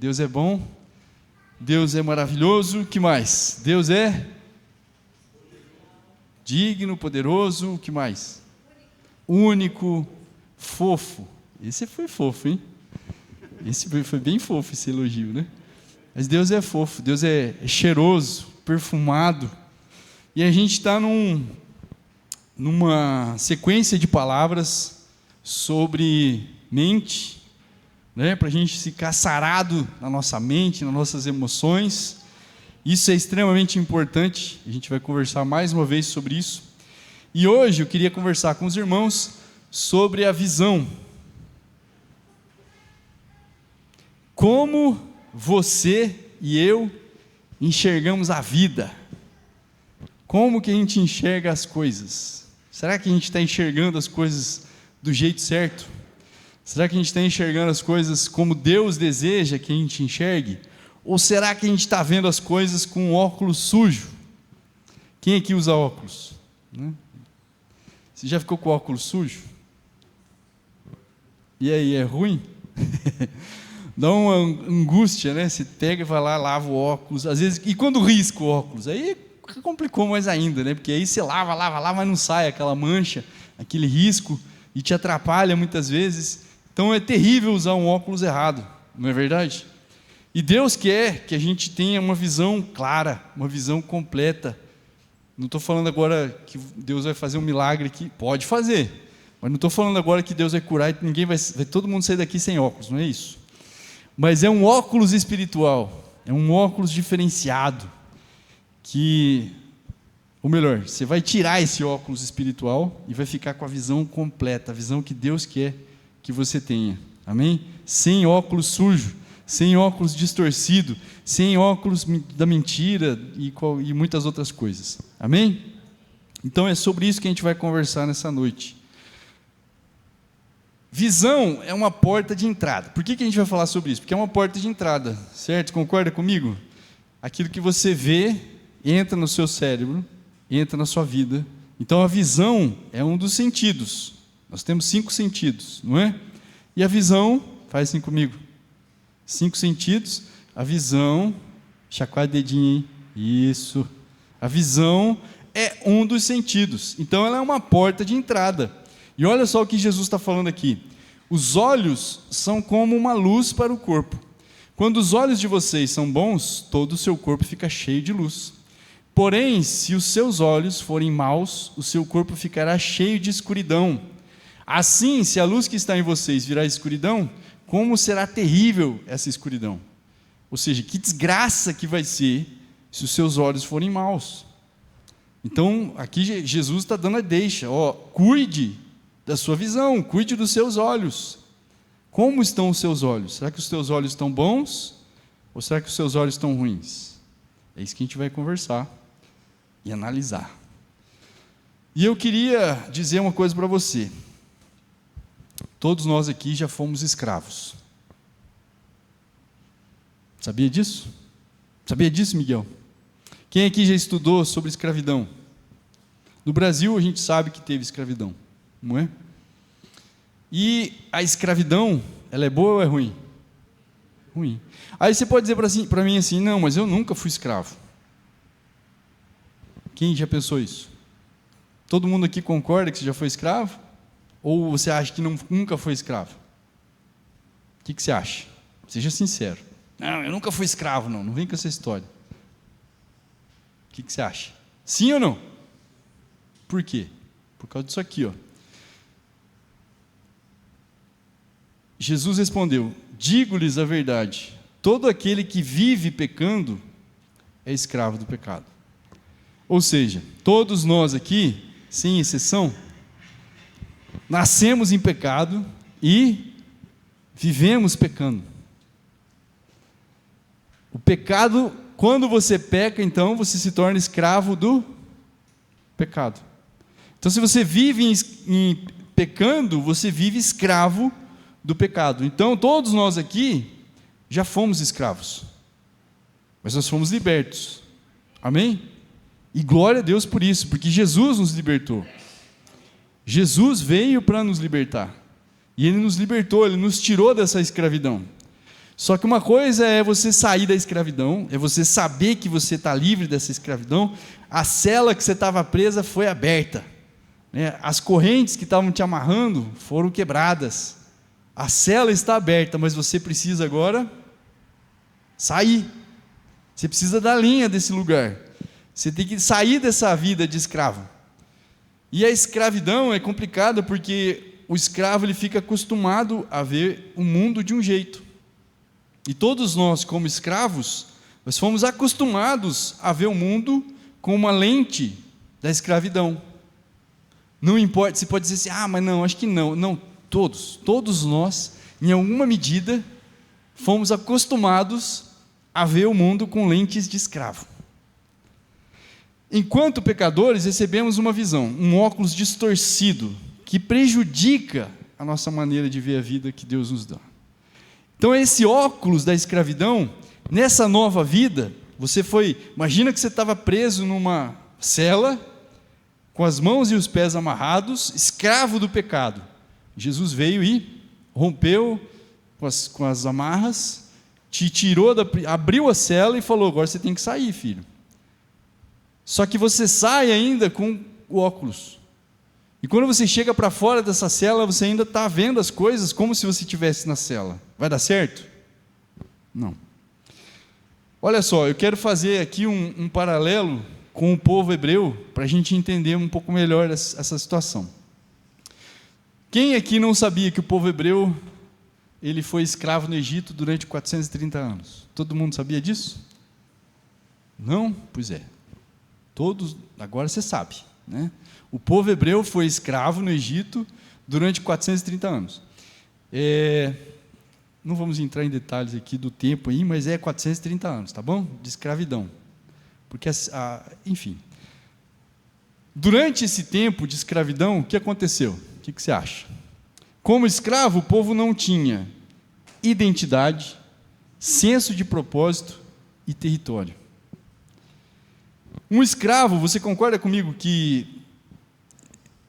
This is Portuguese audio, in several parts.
Deus é bom, Deus é maravilhoso, o que mais? Deus é digno, poderoso, o que mais? Único, fofo. Esse foi fofo, hein? Esse foi bem fofo, esse elogio, né? Mas Deus é fofo, Deus é cheiroso, perfumado. E a gente está numa sequência de palavras sobre mente, né? Para a gente ficar sarado na nossa mente, nas nossas emoções. Isso é extremamente importante. A gente vai conversar mais uma vez sobre isso. E hoje eu queria conversar com os irmãos sobre a visão. Como você e eu enxergamos a vida? Como que a gente enxerga as coisas? Será que a gente está enxergando as coisas do jeito certo? Será que a gente está enxergando as coisas como Deus deseja que a gente enxergue? Ou será que a gente está vendo as coisas com um óculos sujo? Quem aqui usa óculos? Você já ficou com o óculos sujo? E aí, é ruim? Dá uma angústia, né? Você pega e vai lá, lava o óculos, às vezes, e quando risca o óculos, aí complicou mais ainda, né? Porque aí você lava, mas não sai aquela mancha, aquele risco, e te atrapalha muitas vezes. Então é terrível usar um óculos errado, não é verdade? E Deus quer que a gente tenha uma visão clara, uma visão completa. Não estou falando agora que Deus vai fazer um milagre que pode fazer, mas não estou falando agora que Deus vai curar e ninguém vai todo mundo sair daqui sem óculos, não é isso? Mas é um óculos espiritual, é um óculos diferenciado, ou melhor, você vai tirar esse óculos espiritual e vai ficar com a visão completa, a visão que Deus quer que você tenha, amém? Sem óculos sujo, sem óculos distorcido, sem óculos da mentira e muitas outras coisas, amém? Então é sobre isso que a gente vai conversar nessa noite. Visão é uma porta de entrada. Por que a gente vai falar sobre isso? Porque é uma porta de entrada, certo? Concorda comigo? Aquilo que você vê entra no seu cérebro, entra na sua vida. Então a visão é um dos sentidos. Nós temos 5 sentidos, não é? E a visão, faz assim comigo. 5 sentidos, a visão, chacoalha o dedinho, hein? Isso. A visão é um dos sentidos. Então ela é uma porta de entrada. E olha só o que Jesus está falando aqui. Os olhos são como uma luz para o corpo. Quando os olhos de vocês são bons, todo o seu corpo fica cheio de luz. Porém, se os seus olhos forem maus, o seu corpo ficará cheio de escuridão. Assim, se a luz que está em vocês virar escuridão, como será terrível essa escuridão? Ou seja, que desgraça que vai ser se os seus olhos forem maus. Então, aqui Jesus está dando a deixa. Cuide da sua visão, cuide dos seus olhos. Como estão os seus olhos? Será que os seus olhos estão bons? Ou será que os seus olhos estão ruins? É isso que a gente vai conversar e analisar. E eu queria dizer uma coisa para você. Todos nós aqui já fomos escravos. Sabia disso? Sabia disso, Miguel? Quem aqui já estudou sobre escravidão? No Brasil a gente sabe que teve escravidão, não é? E a escravidão, ela é boa ou é ruim? Ruim. Aí você pode dizer para mim assim, não, mas eu nunca fui escravo. Quem já pensou isso? Todo mundo aqui concorda que você já foi escravo? Ou você acha que nunca foi escravo? O que você acha? Seja sincero. Não, eu nunca fui escravo, não vem com essa história. O que você acha? Sim ou não? Por quê? Por causa disso aqui, ó. Jesus respondeu: digo-lhes a verdade, todo aquele que vive pecando é escravo do pecado. Ou seja, todos nós aqui, sem exceção, nascemos em pecado e vivemos pecando. O pecado, quando você peca, então você se torna escravo do pecado. Então, se você vive em pecando, você vive escravo do pecado. Então, todos nós aqui já fomos escravos, mas nós fomos libertos. Amém? E glória a Deus por isso, porque Jesus nos libertou. Jesus veio para nos libertar. E Ele nos libertou, Ele nos tirou dessa escravidão. Só que uma coisa é você sair da escravidão, é você saber que você está livre dessa escravidão, a cela que você estava presa foi aberta, né? As correntes que estavam te amarrando foram quebradas, a cela está aberta, mas você precisa agora sair, você precisa da linha desse lugar, você tem que sair dessa vida de escravo. E a escravidão é complicada porque o escravo ele fica acostumado a ver o mundo de um jeito. E todos nós, como escravos, nós fomos acostumados a ver o mundo com uma lente da escravidão. Não importa, você pode dizer assim, mas não, acho que não. Não, todos nós, em alguma medida, fomos acostumados a ver o mundo com lentes de escravo. Enquanto pecadores, recebemos uma visão, um óculos distorcido, que prejudica a nossa maneira de ver a vida que Deus nos dá. Então, esse óculos da escravidão, nessa nova vida, imagina que você estava preso numa cela, com as mãos e os pés amarrados, escravo do pecado. Jesus veio e rompeu com as amarras, te tirou, abriu a cela e falou, agora você tem que sair, filho. Só que você sai ainda com o óculos. E quando você chega para fora dessa cela, você ainda está vendo as coisas como se você estivesse na cela. Vai dar certo? Não. Olha só, eu quero fazer aqui um paralelo com o povo hebreu, para a gente entender um pouco melhor essa situação. Quem aqui não sabia que o povo hebreu, ele foi escravo no Egito durante 430 anos? Todo mundo sabia disso? Não? Pois é. Todos, agora você sabe, né? O povo hebreu foi escravo no Egito durante 430 anos. Não vamos entrar em detalhes aqui do tempo aí, mas 430 anos, tá bom? De escravidão. Porque, enfim. Durante esse tempo de escravidão, o que aconteceu? O que você acha? Como escravo, o povo não tinha identidade, senso de propósito e território. Um escravo, você concorda comigo que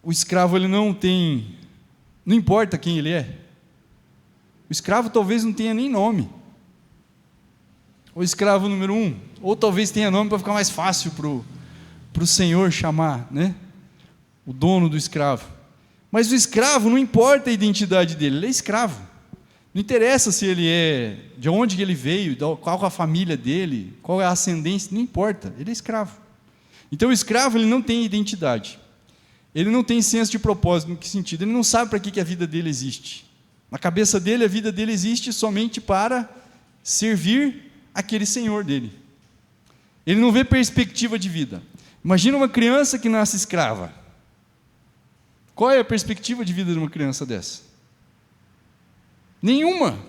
o escravo ele não importa quem ele é. O escravo talvez não tenha nem nome. O escravo número 1, ou talvez tenha nome para ficar mais fácil para o senhor chamar, né? O dono do escravo. Mas o escravo não importa a identidade dele, ele é escravo. Não interessa se ele de onde ele veio, qual é a família dele, qual é a ascendência, não importa, ele é escravo. Então o escravo ele não tem identidade. Ele não tem senso de propósito, em que sentido? Ele não sabe para que a vida dele existe. Na cabeça dele, a vida dele existe somente para servir aquele senhor dele. Ele não vê perspectiva de vida. Imagina uma criança que nasce escrava. Qual é a perspectiva de vida de uma criança dessa? Nenhuma.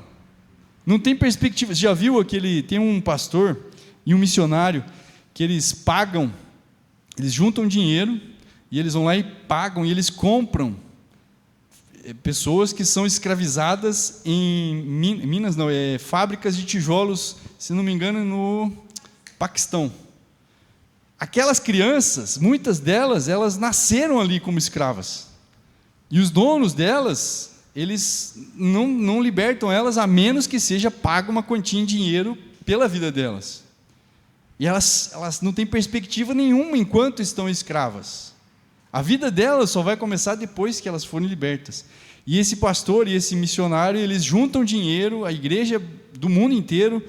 Não tem perspectiva. Você já viu tem um pastor e um missionário que eles juntam dinheiro, e eles vão lá e pagam, e eles compram pessoas que são escravizadas em fábricas de tijolos, se não me engano, no Paquistão. Aquelas crianças, muitas delas, elas nasceram ali como escravas. E os donos delas, eles não libertam elas, a menos que seja paga uma quantia em dinheiro pela vida delas. E elas não têm perspectiva nenhuma enquanto estão escravas. A vida delas só vai começar depois que elas forem libertas. E esse pastor e esse missionário, eles juntam dinheiro, a igreja do mundo inteiro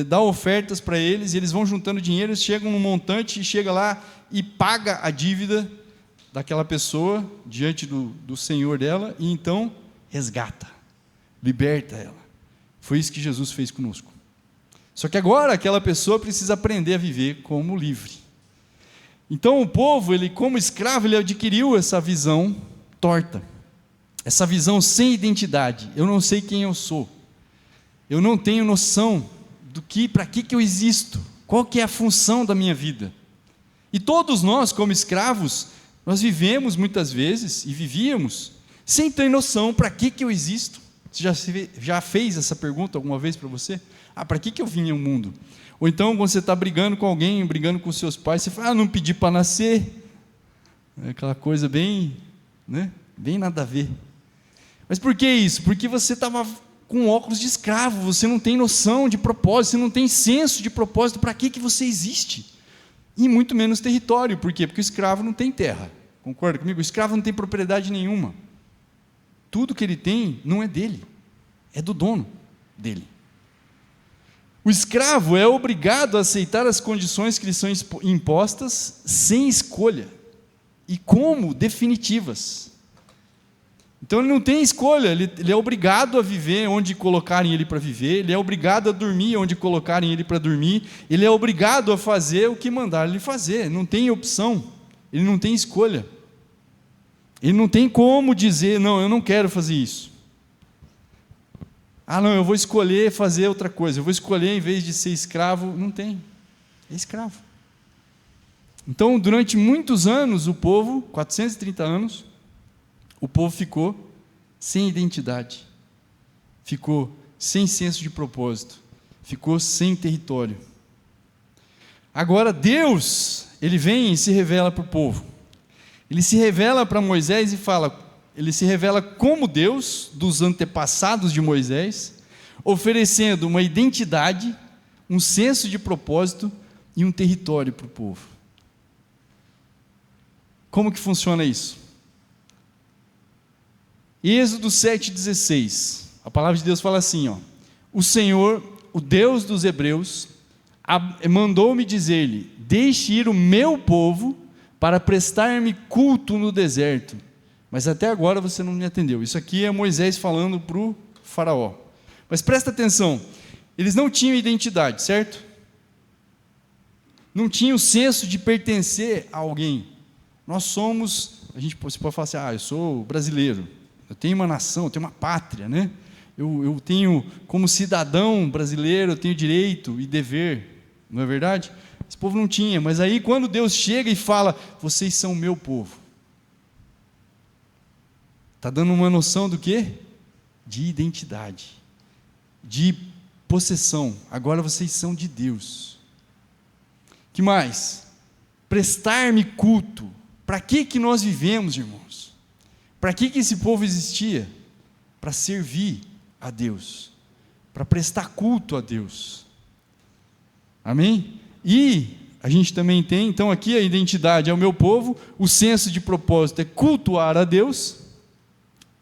dá ofertas para eles, e eles vão juntando dinheiro, eles chegam num montante, e chega lá e paga a dívida daquela pessoa diante do Senhor dela, e então resgata, liberta ela. Foi isso que Jesus fez conosco. Só que agora aquela pessoa precisa aprender a viver como livre. Então o povo, ele como escravo, ele adquiriu essa visão torta, essa visão sem identidade. Eu não sei quem eu sou, eu não tenho noção para que eu existo, qual que é a função da minha vida. E todos nós, como escravos, nós vivemos muitas vezes, e vivíamos, sem ter noção para que eu existo. Você já fez essa pergunta alguma vez para você? Para que eu vim ao mundo? Ou então, quando você está brigando com alguém, brigando com seus pais, você fala, não pedi para nascer. É aquela coisa bem, né, bem nada a ver. Mas por que isso? Porque você estava com óculos de escravo, você não tem noção de propósito, você não tem senso de propósito, para que você existe? E muito menos território, por quê? Porque o escravo não tem terra, concorda comigo? O escravo não tem propriedade nenhuma, tudo que ele tem não é dele, é do dono dele. O escravo é obrigado a aceitar as condições que lhe são impostas sem escolha, e como definitivas. Então ele não tem escolha, ele é obrigado a viver onde colocarem ele para viver, ele é obrigado a dormir onde colocarem ele para dormir, ele é obrigado a fazer o que mandarem ele fazer, não tem opção, ele não tem escolha. Ele não tem como dizer, não, eu não quero fazer isso. Ah, não, eu vou escolher fazer outra coisa, eu vou escolher, em vez de ser escravo, não tem, é escravo. Então, durante muitos anos, o povo, 430 anos, o povo ficou sem identidade, ficou sem senso de propósito, ficou sem território. Agora Deus, Ele vem e se revela para o povo. Ele se revela para Moisés e fala, Ele se revela como Deus dos antepassados de Moisés, oferecendo uma identidade, um senso de propósito e um território para o povo. Como que funciona isso? Êxodo 7,16, a palavra de Deus fala assim, o Senhor, o Deus dos hebreus, mandou-me dizer-lhe, deixe ir o meu povo para prestar-me culto no deserto, mas até agora você não me atendeu. Isso aqui é Moisés falando para o faraó, mas presta atenção, eles não tinham identidade, certo? Não tinham o senso de pertencer a alguém. Nós somos, você pode falar assim, eu sou brasileiro, eu tenho uma nação, eu tenho uma pátria, né? Eu tenho, como cidadão brasileiro, eu tenho direito e dever, não é verdade? Esse povo não tinha, mas aí quando Deus chega e fala, vocês são o meu povo, está dando uma noção do quê? De identidade, de possessão, agora vocês são de Deus. Que mais? Prestar-me culto. Para que nós vivemos, irmãos? Para que esse povo existia? Para servir a Deus, para prestar culto a Deus. Amém? E a gente também tem, então aqui a identidade é o meu povo, o senso de propósito é cultuar a Deus,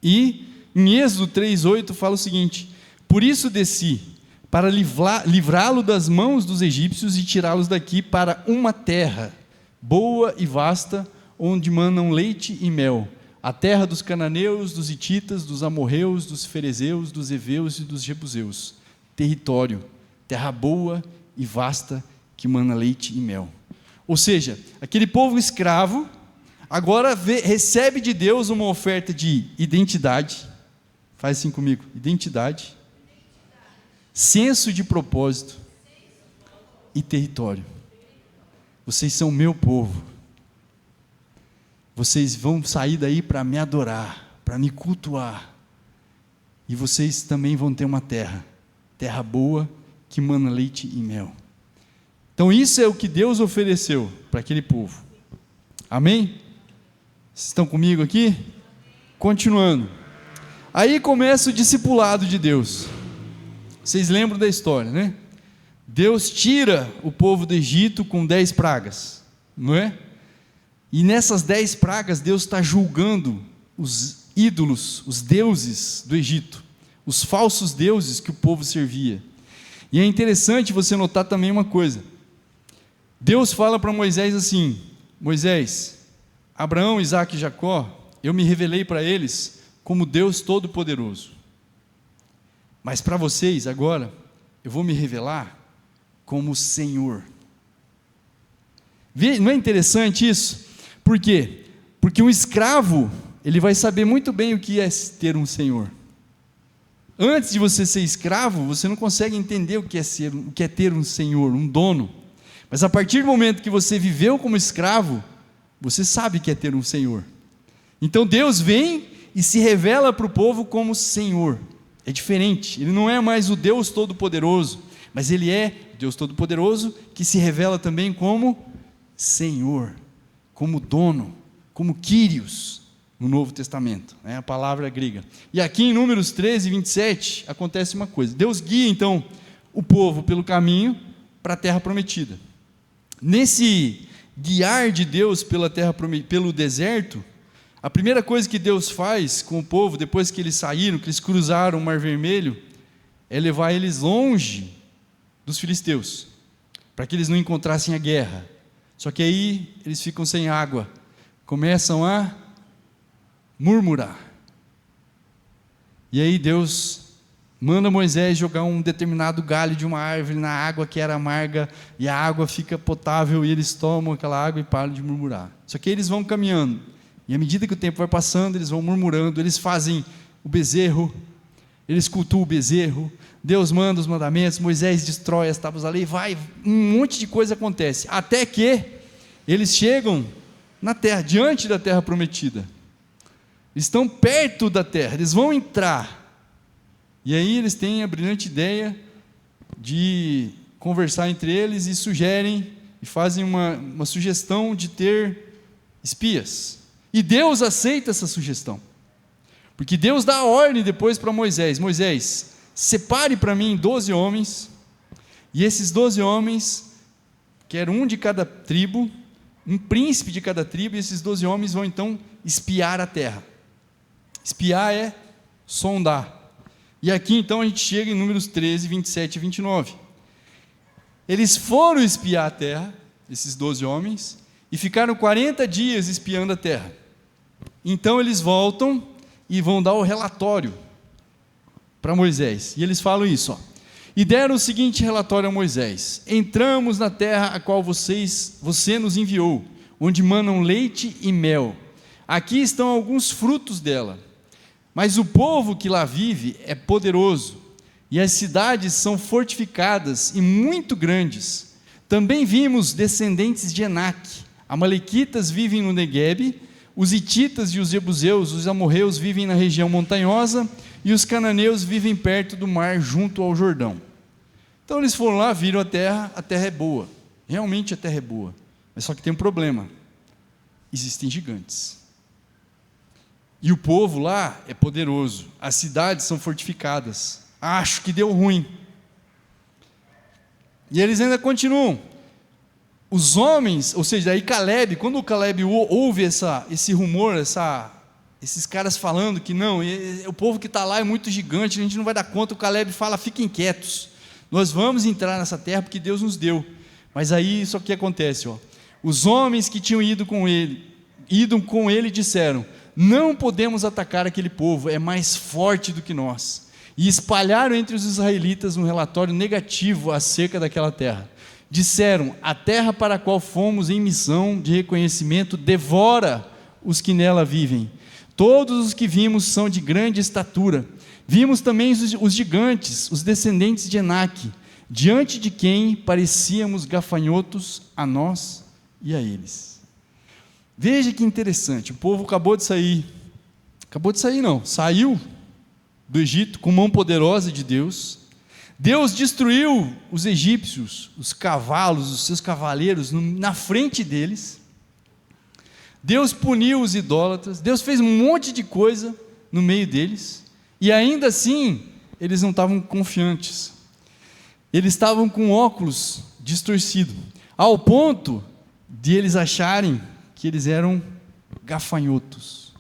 e em Êxodo 3,8 fala o seguinte, por isso desci, para livrá-lo das mãos dos egípcios e tirá-los daqui para uma terra boa e vasta, onde manam leite e mel, a terra dos cananeus, dos hititas, dos amorreus, dos ferezeus, dos heveus e dos jebuseus, território, terra boa e vasta, que mana leite e mel. Ou seja, aquele povo escravo, agora recebe de Deus uma oferta de identidade, faz assim comigo, identidade, senso de propósito e território. Vocês são meu povo. Vocês vão sair daí para me adorar, para me cultuar. E vocês também vão ter uma terra, terra boa, que mana leite e mel. Então isso é o que Deus ofereceu para aquele povo. Amém? Vocês estão comigo aqui? Continuando. Aí começa o discipulado de Deus. Vocês lembram da história, né? Deus tira o povo do Egito com 10 pragas, não é? E nessas 10 pragas, Deus está julgando os ídolos, os deuses do Egito, os falsos deuses que o povo servia. E é interessante você notar também uma coisa. Deus fala para Moisés assim, Moisés, Abraão, Isaque e Jacó, eu me revelei para eles como Deus Todo-Poderoso. Mas para vocês agora, eu vou me revelar como Senhor. Não é interessante isso? Por quê? Porque um escravo, ele vai saber muito bem o que é ter um senhor. Antes de você ser escravo, você não consegue entender o que é ter um senhor, um dono. Mas a partir do momento que você viveu como escravo, você sabe que é ter um senhor. Então Deus vem e se revela para o povo como Senhor. É diferente, Ele não é mais o Deus Todo-Poderoso, mas Ele é Deus Todo-Poderoso que se revela também como Senhor, como dono, como Quírios, no Novo Testamento, né? A palavra grega. E aqui em Números 13, 27, acontece uma coisa. Deus guia, então, o povo pelo caminho para a terra prometida. Nesse guiar de Deus pela terra, pelo deserto, a primeira coisa que Deus faz com o povo, depois que eles saíram, que eles cruzaram o Mar Vermelho, é levar eles longe dos filisteus, para que eles não encontrassem a guerra. Só que aí eles ficam sem água, começam a murmurar. E aí Deus manda Moisés jogar um determinado galho de uma árvore na água que era amarga, e a água fica potável, e eles tomam aquela água e param de murmurar. Só que eles vão caminhando, e à medida que o tempo vai passando, eles vão murmurando, eles fazem o bezerro, eles cultuam o bezerro, Deus manda os mandamentos, Moisés destrói as tábuas da lei, um monte de coisa acontece, até que eles chegam na terra, diante da terra prometida. Estão perto da terra, eles vão entrar. E aí eles têm a brilhante ideia de conversar entre eles e sugerem, e fazem uma sugestão de ter espias. E Deus aceita essa sugestão. Porque Deus dá a ordem depois para Moisés: Moisés, separe para mim 12 homens, e esses 12 homens, quer um de cada tribo, um príncipe de cada tribo, e esses 12 homens vão então espiar a terra. Espiar é sondar. E aqui então a gente chega em Números 13, 27 e 29. Eles foram espiar a terra, esses 12 homens, e ficaram 40 dias espiando a terra. Então eles voltam e vão dar o relatório para Moisés. E eles falam isso, ó. E deram o seguinte relatório a Moisés: entramos na terra a qual você nos enviou, onde manam leite e mel. Aqui estão alguns frutos dela. Mas o povo que lá vive é poderoso, e as cidades são fortificadas e muito grandes. Também vimos descendentes de Enaque. Amalequitas vivem no Neguebe, os hititas e os jebuseus, os amorreus vivem na região montanhosa, e os cananeus vivem perto do mar, junto ao Jordão. Então eles foram lá, viram a terra é boa, realmente a terra é boa, mas só que tem um problema: existem gigantes. E o povo lá é poderoso, as cidades são fortificadas, acho que deu ruim. E eles ainda continuam. Os homens, ou seja, aí Caleb, quando o Caleb ouve esse rumor, esses caras falando que não, o povo que está lá é muito gigante, a gente não vai dar conta, o Caleb fala: fiquem quietos, nós vamos entrar nessa terra porque Deus nos deu. Mas aí isso aqui acontece, ó. Os homens que tinham ido com ele disseram: não podemos atacar aquele povo, é mais forte do que nós. E espalharam entre os israelitas um relatório negativo acerca daquela terra. Disseram: a terra para a qual fomos em missão de reconhecimento devora os que nela vivem. Todos os que vimos são de grande estatura. Vimos também os gigantes, os descendentes de Enaque, diante de quem parecíamos gafanhotos a nós e a eles. Veja que interessante, o povo saiu do Egito com mão poderosa de Deus. Deus destruiu os egípcios, os cavalos, os seus cavaleiros na frente deles. Deus puniu os idólatras, Deus fez um monte de coisa no meio deles, e ainda assim eles não estavam confiantes, eles estavam com óculos distorcidos, ao ponto de eles acharem que eles eram gafanhotos.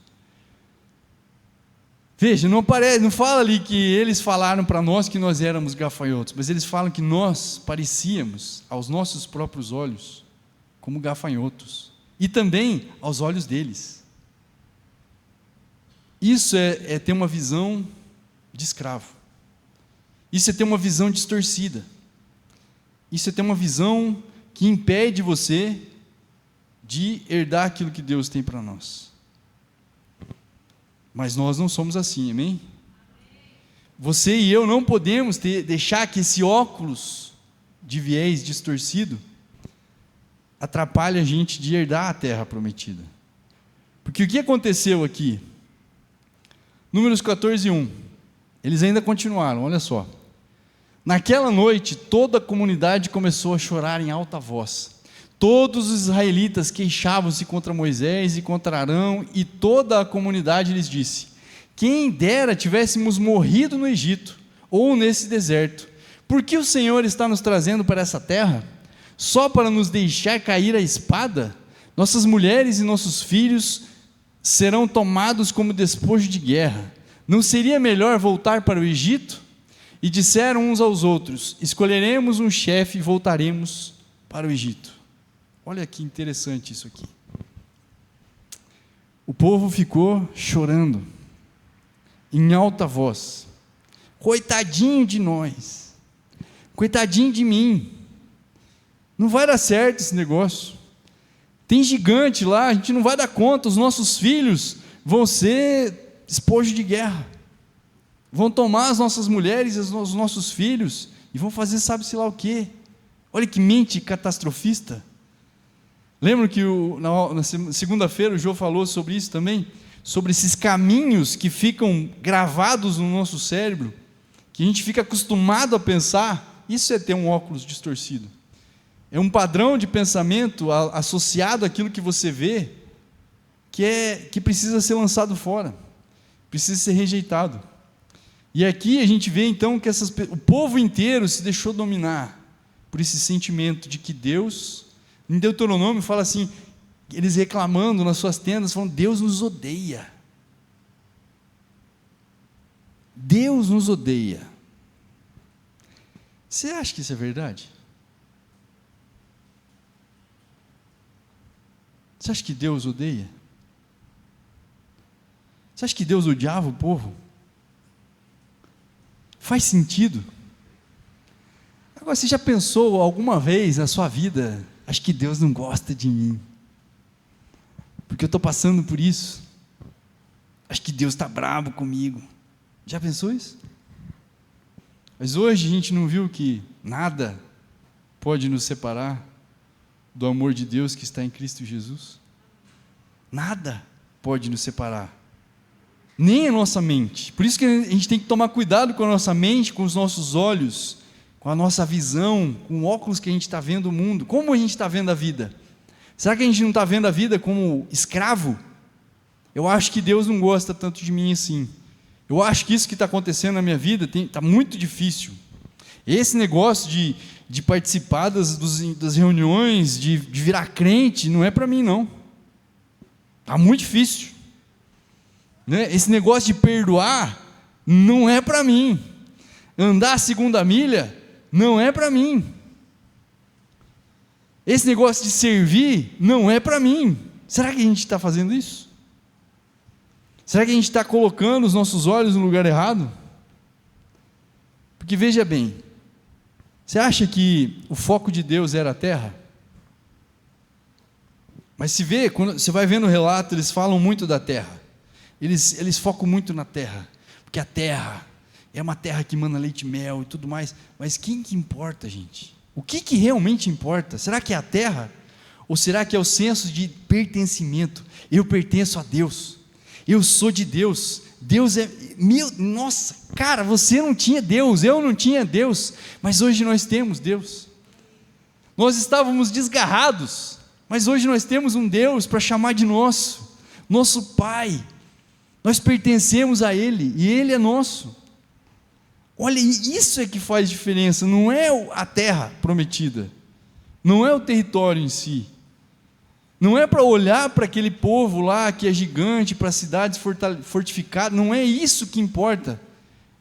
Veja, não fala ali que eles falaram para nós que nós éramos gafanhotos, mas eles falam que nós parecíamos, aos nossos próprios olhos, como gafanhotos, e também aos olhos deles. Isso é ter uma visão de escravo, isso é ter uma visão distorcida, isso é ter uma visão que impede você de herdar aquilo que Deus tem para nós. Mas nós não somos assim, amém? Você e eu não podemos deixar que esse óculos de viés distorcido atrapalhe a gente de herdar a terra prometida. Porque o que aconteceu aqui? Números 14, 1. Eles ainda continuaram, olha só. Naquela noite, toda a comunidade começou a chorar em alta voz. todos os israelitas queixavam-se contra Moisés e contra Arão, e toda a comunidade lhes disse: quem dera tivéssemos morrido no Egito, ou nesse deserto. Por que o Senhor está nos trazendo para essa terra? Só para nos deixar cair a espada? Nossas mulheres e nossos filhos serão tomados como despojo de guerra. Não seria melhor voltar para o Egito? E disseram uns aos outros: escolheremos um chefe e voltaremos para o Egito. Olha que interessante isso aqui. O povo ficou chorando, em alta voz: coitadinho de nós, coitadinho de mim, não vai dar certo esse negócio, tem gigante lá, a gente não vai dar conta, os nossos filhos vão ser despojo de guerra, vão tomar as nossas mulheres e os nossos filhos, e vão fazer sabe-se lá o quê. Olha que mente catastrofista. Lembra que na segunda-feira o João falou sobre isso também? Sobre esses caminhos que ficam gravados no nosso cérebro, que a gente fica acostumado a pensar. Isso é ter um óculos distorcido. É um padrão de pensamento associado àquilo que você vê, que precisa ser lançado fora, precisa ser rejeitado. E aqui a gente vê então que o povo inteiro se deixou dominar por esse sentimento de que Deus, em Deuteronômio fala assim, eles reclamando nas suas tendas, falando: Deus nos odeia. Deus nos odeia. Você acha que isso é verdade? Você acha que Deus odeia? Você acha que Deus odiava o povo? Faz sentido? Agora, você já pensou alguma vez na sua vida: acho que Deus não gosta de mim, porque eu estou passando por isso, acho que Deus está bravo comigo? Já pensou isso? Mas hoje a gente não viu que nada pode nos separar do amor de Deus que está em Cristo Jesus? Nada pode nos separar, nem a nossa mente. Por isso que a gente tem que tomar cuidado com a nossa mente, com os nossos olhos, com a nossa visão, com o óculos que a gente está vendo o mundo. Como a gente está vendo a vida? Será que a gente não está vendo a vida como escravo? Eu acho que Deus não gosta tanto de mim assim. Eu acho que isso que está acontecendo na minha vida está muito difícil. Esse negócio de participar das reuniões, de virar crente, não é para mim não. Está muito difícil. Né? Esse negócio de perdoar não é para mim. Andar a segunda milha não é para mim. Esse negócio de servir não é para mim. Será que a gente está fazendo isso? Será que a gente está colocando os nossos olhos no lugar errado? Porque veja bem, você acha que o foco de Deus era a terra? Mas se vê, quando você vai vendo o relato, eles falam muito da terra. Eles focam muito na terra, porque a terra é uma terra que emana leite e mel e tudo mais. Mas quem que importa, gente? O que realmente importa? Será que é a terra? Ou será que é o senso de pertencimento? Eu pertenço a Deus, eu sou de Deus, Deus é meu. Nossa, cara, você não tinha Deus, eu não tinha Deus, mas hoje nós temos Deus. Nós estávamos desgarrados, mas hoje nós temos um Deus para chamar de nosso Pai. Nós pertencemos a Ele, e Ele é nosso. Olha, isso é que faz diferença, não é a terra prometida, não é o território em si, não é para olhar para aquele povo lá que é gigante, para cidades fortificadas, não é isso que importa,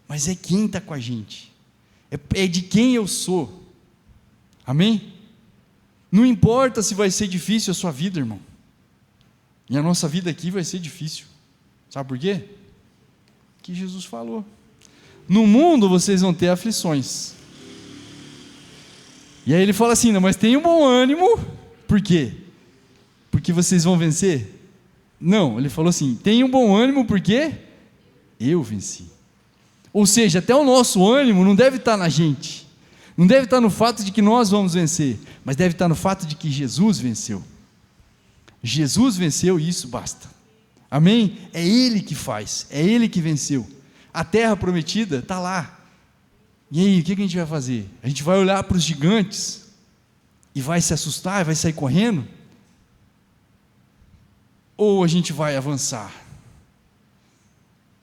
mas é quem está com a gente, é de quem eu sou, amém? Não importa se vai ser difícil a sua vida, irmão, e a nossa vida aqui vai ser difícil, sabe por quê? Que Jesus falou: no mundo vocês vão ter aflições. E aí ele fala assim: não, mas tenham bom ânimo. Por quê? Porque vocês vão vencer? Não, ele falou assim: tenham bom ânimo porque eu venci. Ou seja, até o nosso ânimo não deve estar na gente, não deve estar no fato de que nós vamos vencer, mas deve estar no fato de que Jesus venceu. Jesus venceu e isso basta. Amém? É Ele que faz, é Ele que venceu. A terra prometida está lá. E aí, o que a gente vai fazer? A gente vai olhar para os gigantes, e vai se assustar, vai sair correndo? Ou a gente vai avançar?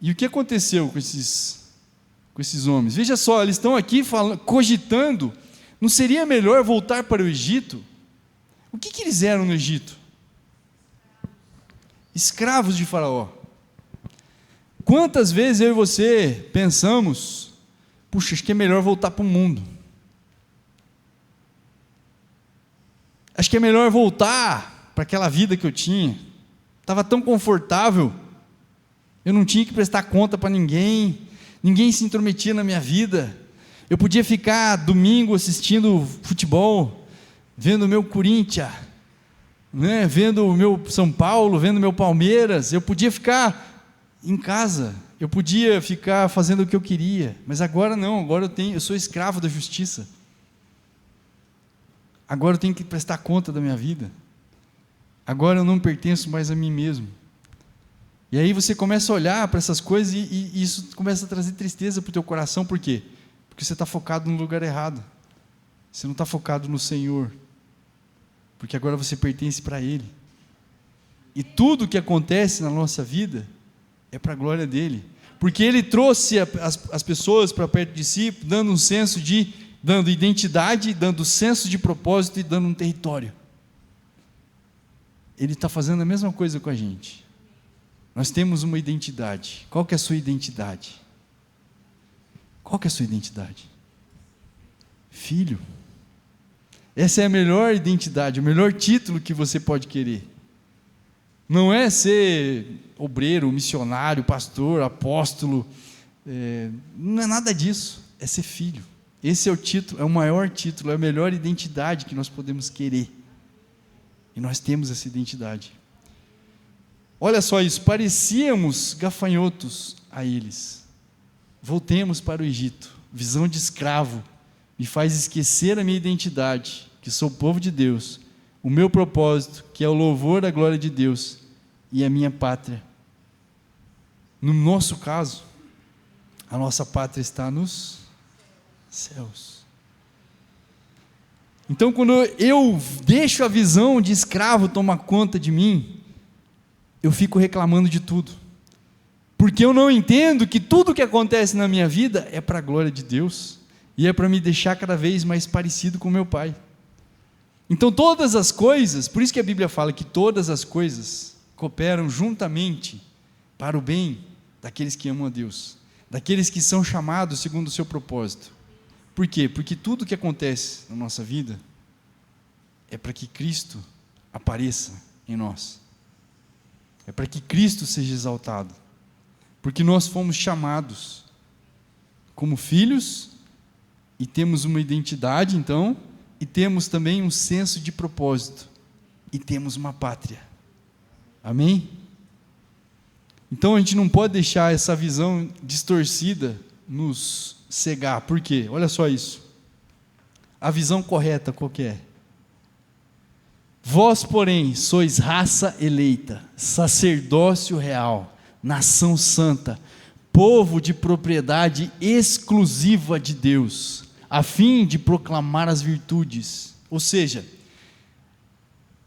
E o que aconteceu com esses homens? Veja só, eles estão aqui cogitando, não seria melhor voltar para o Egito? O que eles eram no Egito? Escravos de Faraó. Quantas vezes eu e você pensamos, puxa, acho que é melhor voltar para o mundo. Acho que é melhor voltar para aquela vida que eu tinha. Estava tão confortável, eu não tinha que prestar conta para ninguém, ninguém se intrometia na minha vida, eu podia ficar domingo assistindo futebol, vendo o meu Corinthians, né, vendo o meu São Paulo, vendo o meu Palmeiras, eu podia ficar em casa, eu podia ficar fazendo o que eu queria, mas agora não, agora eu sou escravo da justiça, agora eu tenho que prestar conta da minha vida, agora eu não pertenço mais a mim mesmo. E aí você começa a olhar para essas coisas e isso começa a trazer tristeza para o teu coração. Por quê? Porque você está focado no lugar errado. Você não está focado no Senhor. Porque agora você pertence para Ele. E tudo que acontece na nossa vida é para a glória dEle. Porque Ele trouxe as pessoas para perto de si, dando um senso dando identidade, dando senso de propósito e dando um território. Ele está fazendo a mesma coisa com a gente. Nós temos uma identidade. Qual que é a sua identidade? Qual que é a sua identidade? Filho. Essa é a melhor identidade, o melhor título que você pode querer. Não é ser obreiro, missionário, pastor, apóstolo, não é nada disso, é ser filho. Esse é o título, é o maior título, é a melhor identidade que nós podemos querer. E nós temos essa identidade. Olha só isso, parecíamos gafanhotos a eles. Voltemos para o Egito. Visão de escravo me faz esquecer a minha identidade, que sou povo de Deus, o meu propósito, que é o louvor da glória de Deus, e a minha pátria. No nosso caso, a nossa pátria está nos céus. Então, quando eu deixo a visão de escravo tomar conta de mim, eu fico reclamando de tudo, porque eu não entendo que tudo que acontece na minha vida é para a glória de Deus, e é para me deixar cada vez mais parecido com meu Pai. Então todas as coisas, por isso que a Bíblia fala que todas as coisas cooperam juntamente para o bem daqueles que amam a Deus, daqueles que são chamados segundo o seu propósito. Por quê? Porque tudo que acontece na nossa vida é para que Cristo apareça em nós. É para que Cristo seja exaltado, porque nós fomos chamados como filhos, e temos uma identidade então, e temos também um senso de propósito, e temos uma pátria, amém? Então a gente não pode deixar essa visão distorcida nos cegar. Por quê? Olha só isso, a visão correta qual que é? Vós, porém, sois raça eleita, sacerdócio real, nação santa, povo de propriedade exclusiva de Deus, a fim de proclamar as virtudes, ou seja,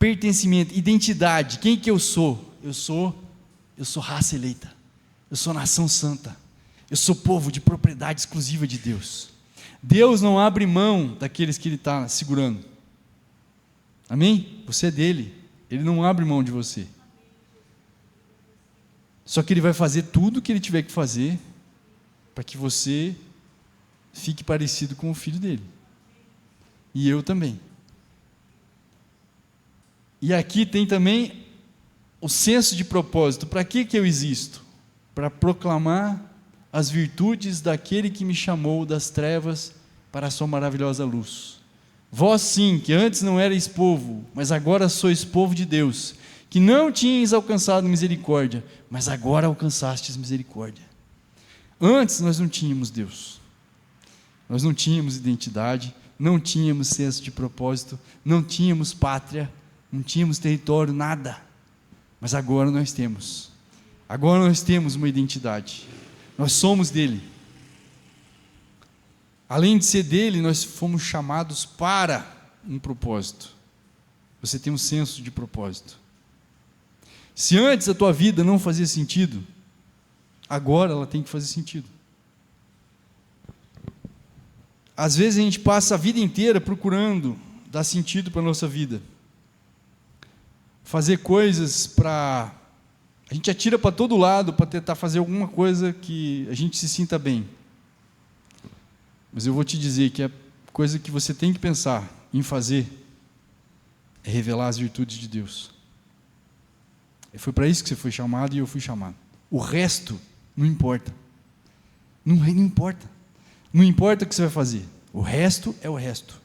pertencimento, identidade. Quem que eu sou? Eu sou raça eleita, eu sou nação santa, eu sou povo de propriedade exclusiva de Deus. Deus não abre mão daqueles que Ele está segurando. Amém? Você é dele, Ele não abre mão de você. Só que Ele vai fazer tudo o que Ele tiver que fazer para que você fique parecido com o filho dele. E eu também. E aqui tem também o senso de propósito. Para que eu existo? Para proclamar as virtudes daquele que me chamou das trevas para a sua maravilhosa luz. Vós sim, que antes não erais povo, mas agora sois povo de Deus, que não tinhas alcançado misericórdia, mas agora alcançastes misericórdia. Antes nós não tínhamos Deus, nós não tínhamos identidade, não tínhamos senso de propósito, não tínhamos pátria, não tínhamos território, nada, mas agora nós temos. Agora nós temos uma identidade, nós somos dele. Além de ser dele, nós fomos chamados para um propósito. Você tem um senso de propósito. Se antes a tua vida não fazia sentido, agora ela tem que fazer sentido. Às vezes a gente passa a vida inteira procurando dar sentido para a nossa vida. Fazer coisas para... A gente atira para todo lado para tentar fazer alguma coisa que a gente se sinta bem. Mas eu vou te dizer que a coisa que você tem que pensar em fazer é revelar as virtudes de Deus. E foi para isso que você foi chamado e eu fui chamado. O resto não importa. Não importa. Não importa o que você vai fazer. O resto é o resto.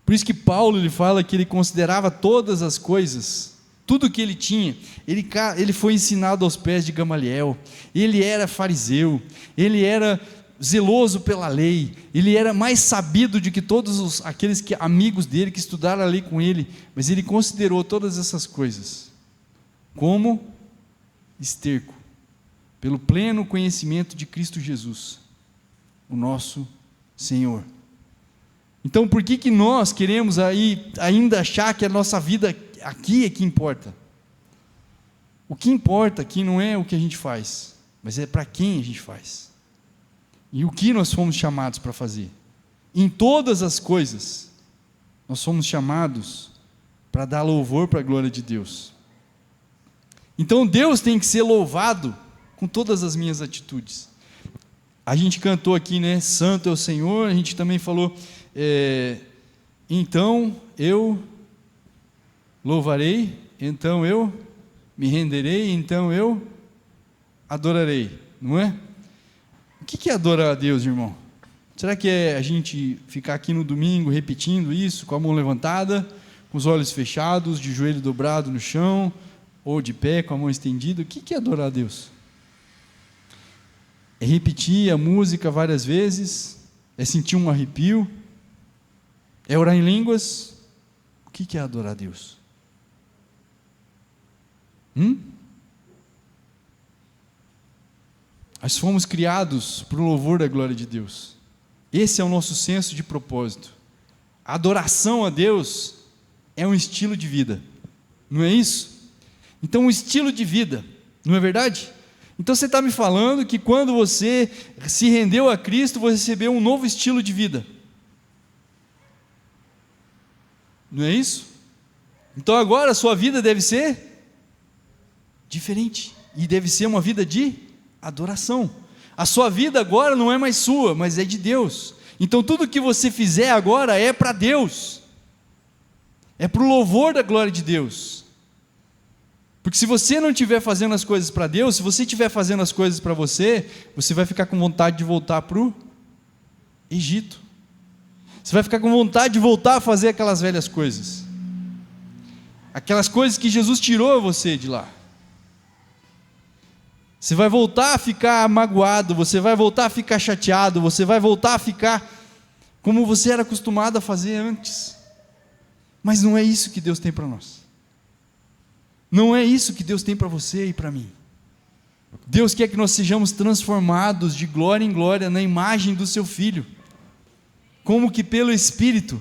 Por isso que Paulo ele fala que ele considerava todas as coisas, tudo que ele tinha, ele foi ensinado aos pés de Gamaliel, ele era fariseu, ele era zeloso pela lei, ele era mais sabido do que todos aqueles amigos dele que estudaram a lei com ele, mas ele considerou todas essas coisas como esterco, pelo pleno conhecimento de Cristo Jesus, o nosso Senhor. Então por que nós queremos ainda achar que a nossa vida aqui é que importa? O que importa aqui não é o que a gente faz, mas é para quem a gente faz. E o que nós fomos chamados para fazer. Em todas as coisas, nós somos chamados para dar louvor para a glória de Deus. Então Deus tem que ser louvado com todas as minhas atitudes. A gente cantou aqui, né? Santo é o Senhor. A gente também falou, então eu louvarei, então eu me renderei, então eu adorarei, não é? O que é adorar a Deus, irmão? Será que é a gente ficar aqui no domingo repetindo isso, com a mão levantada, com os olhos fechados, de joelho dobrado no chão, ou de pé, com a mão estendida? O que é adorar a Deus? É repetir a música várias vezes? É sentir um arrepio? É orar em línguas? O que é adorar a Deus? Nós fomos criados para o louvor da glória de Deus. Esse é o nosso senso de propósito. A adoração a Deus é um estilo de vida, não é isso? Então, um estilo de vida, não é verdade? Então você está me falando que quando você se rendeu a Cristo, você recebeu um novo estilo de vida, não é isso? Então agora a sua vida deve ser diferente, e deve ser uma vida de adoração. A sua vida agora não é mais sua, mas é de Deus. Então tudo que você fizer agora é para Deus, é para o louvor da glória de Deus. Porque se você não estiver fazendo as coisas para Deus, se você estiver fazendo as coisas para você, você vai ficar com vontade de voltar para o Egito. Você vai ficar com vontade de voltar a fazer aquelas velhas coisas, aquelas coisas que Jesus tirou você de lá. Você vai voltar a ficar magoado, você vai voltar a ficar chateado, você vai voltar a ficar como você era acostumado a fazer antes. Mas não é isso que Deus tem para nós. Não é isso que Deus tem para você e para mim. Deus quer que nós sejamos transformados de glória em glória na imagem do seu Filho, como que pelo Espírito.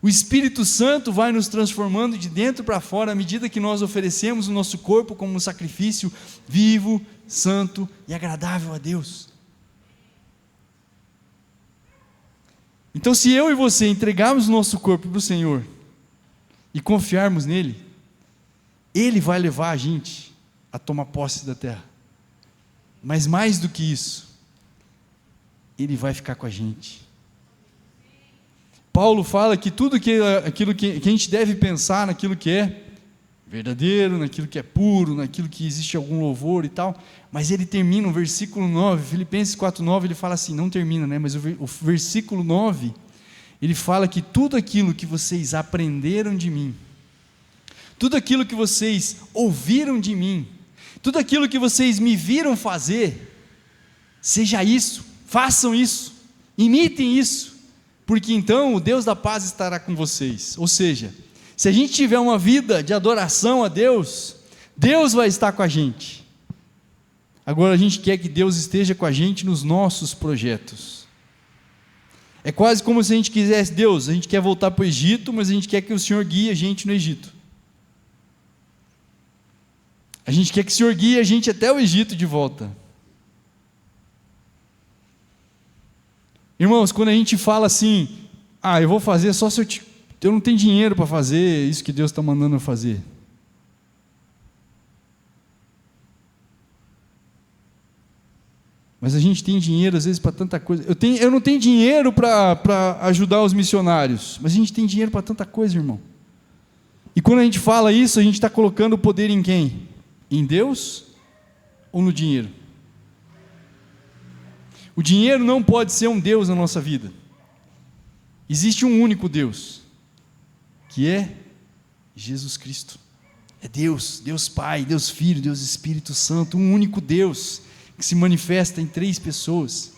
O Espírito Santo vai nos transformando de dentro para fora à medida que nós oferecemos o nosso corpo como um sacrifício vivo, santo e agradável a Deus. Então, se eu e você entregarmos o nosso corpo para o Senhor e confiarmos nele, Ele vai levar a gente a tomar posse da terra. Mas mais do que isso, Ele vai ficar com a gente. Paulo fala que tudo aquilo que a gente deve pensar naquilo que é verdadeiro, naquilo que é puro, naquilo que existe algum louvor e tal, mas ele termina o versículo 9, Filipenses 4,9, ele fala assim, não termina, né? Mas o versículo 9, ele fala que tudo aquilo que vocês aprenderam de mim, tudo aquilo que vocês ouviram de mim, tudo aquilo que vocês me viram fazer, seja isso, façam isso, imitem isso, porque então o Deus da paz estará com vocês. Ou seja, se a gente tiver uma vida de adoração a Deus, Deus vai estar com a gente. Agora a gente quer que Deus esteja com a gente nos nossos projetos. É quase como se a gente quisesse: Deus, a gente quer voltar para o Egito, mas a gente quer que o Senhor guie a gente no Egito. A gente quer que o Senhor guie a gente até o Egito de volta. Irmãos, quando a gente fala assim: eu vou fazer só se eu não tenho dinheiro para fazer isso que Deus está mandando eu fazer. Mas a gente tem dinheiro às vezes para tanta coisa. Eu não tenho dinheiro para ajudar os missionários, mas a gente tem dinheiro para tanta coisa, irmão. E quando a gente fala isso, a gente está colocando o poder em quem? Em Deus ou no dinheiro? O dinheiro não pode ser um Deus na nossa vida. Existe um único Deus, que é Jesus Cristo. É Deus, Deus Pai, Deus Filho, Deus Espírito Santo, um único Deus, que se manifesta em 3 pessoas.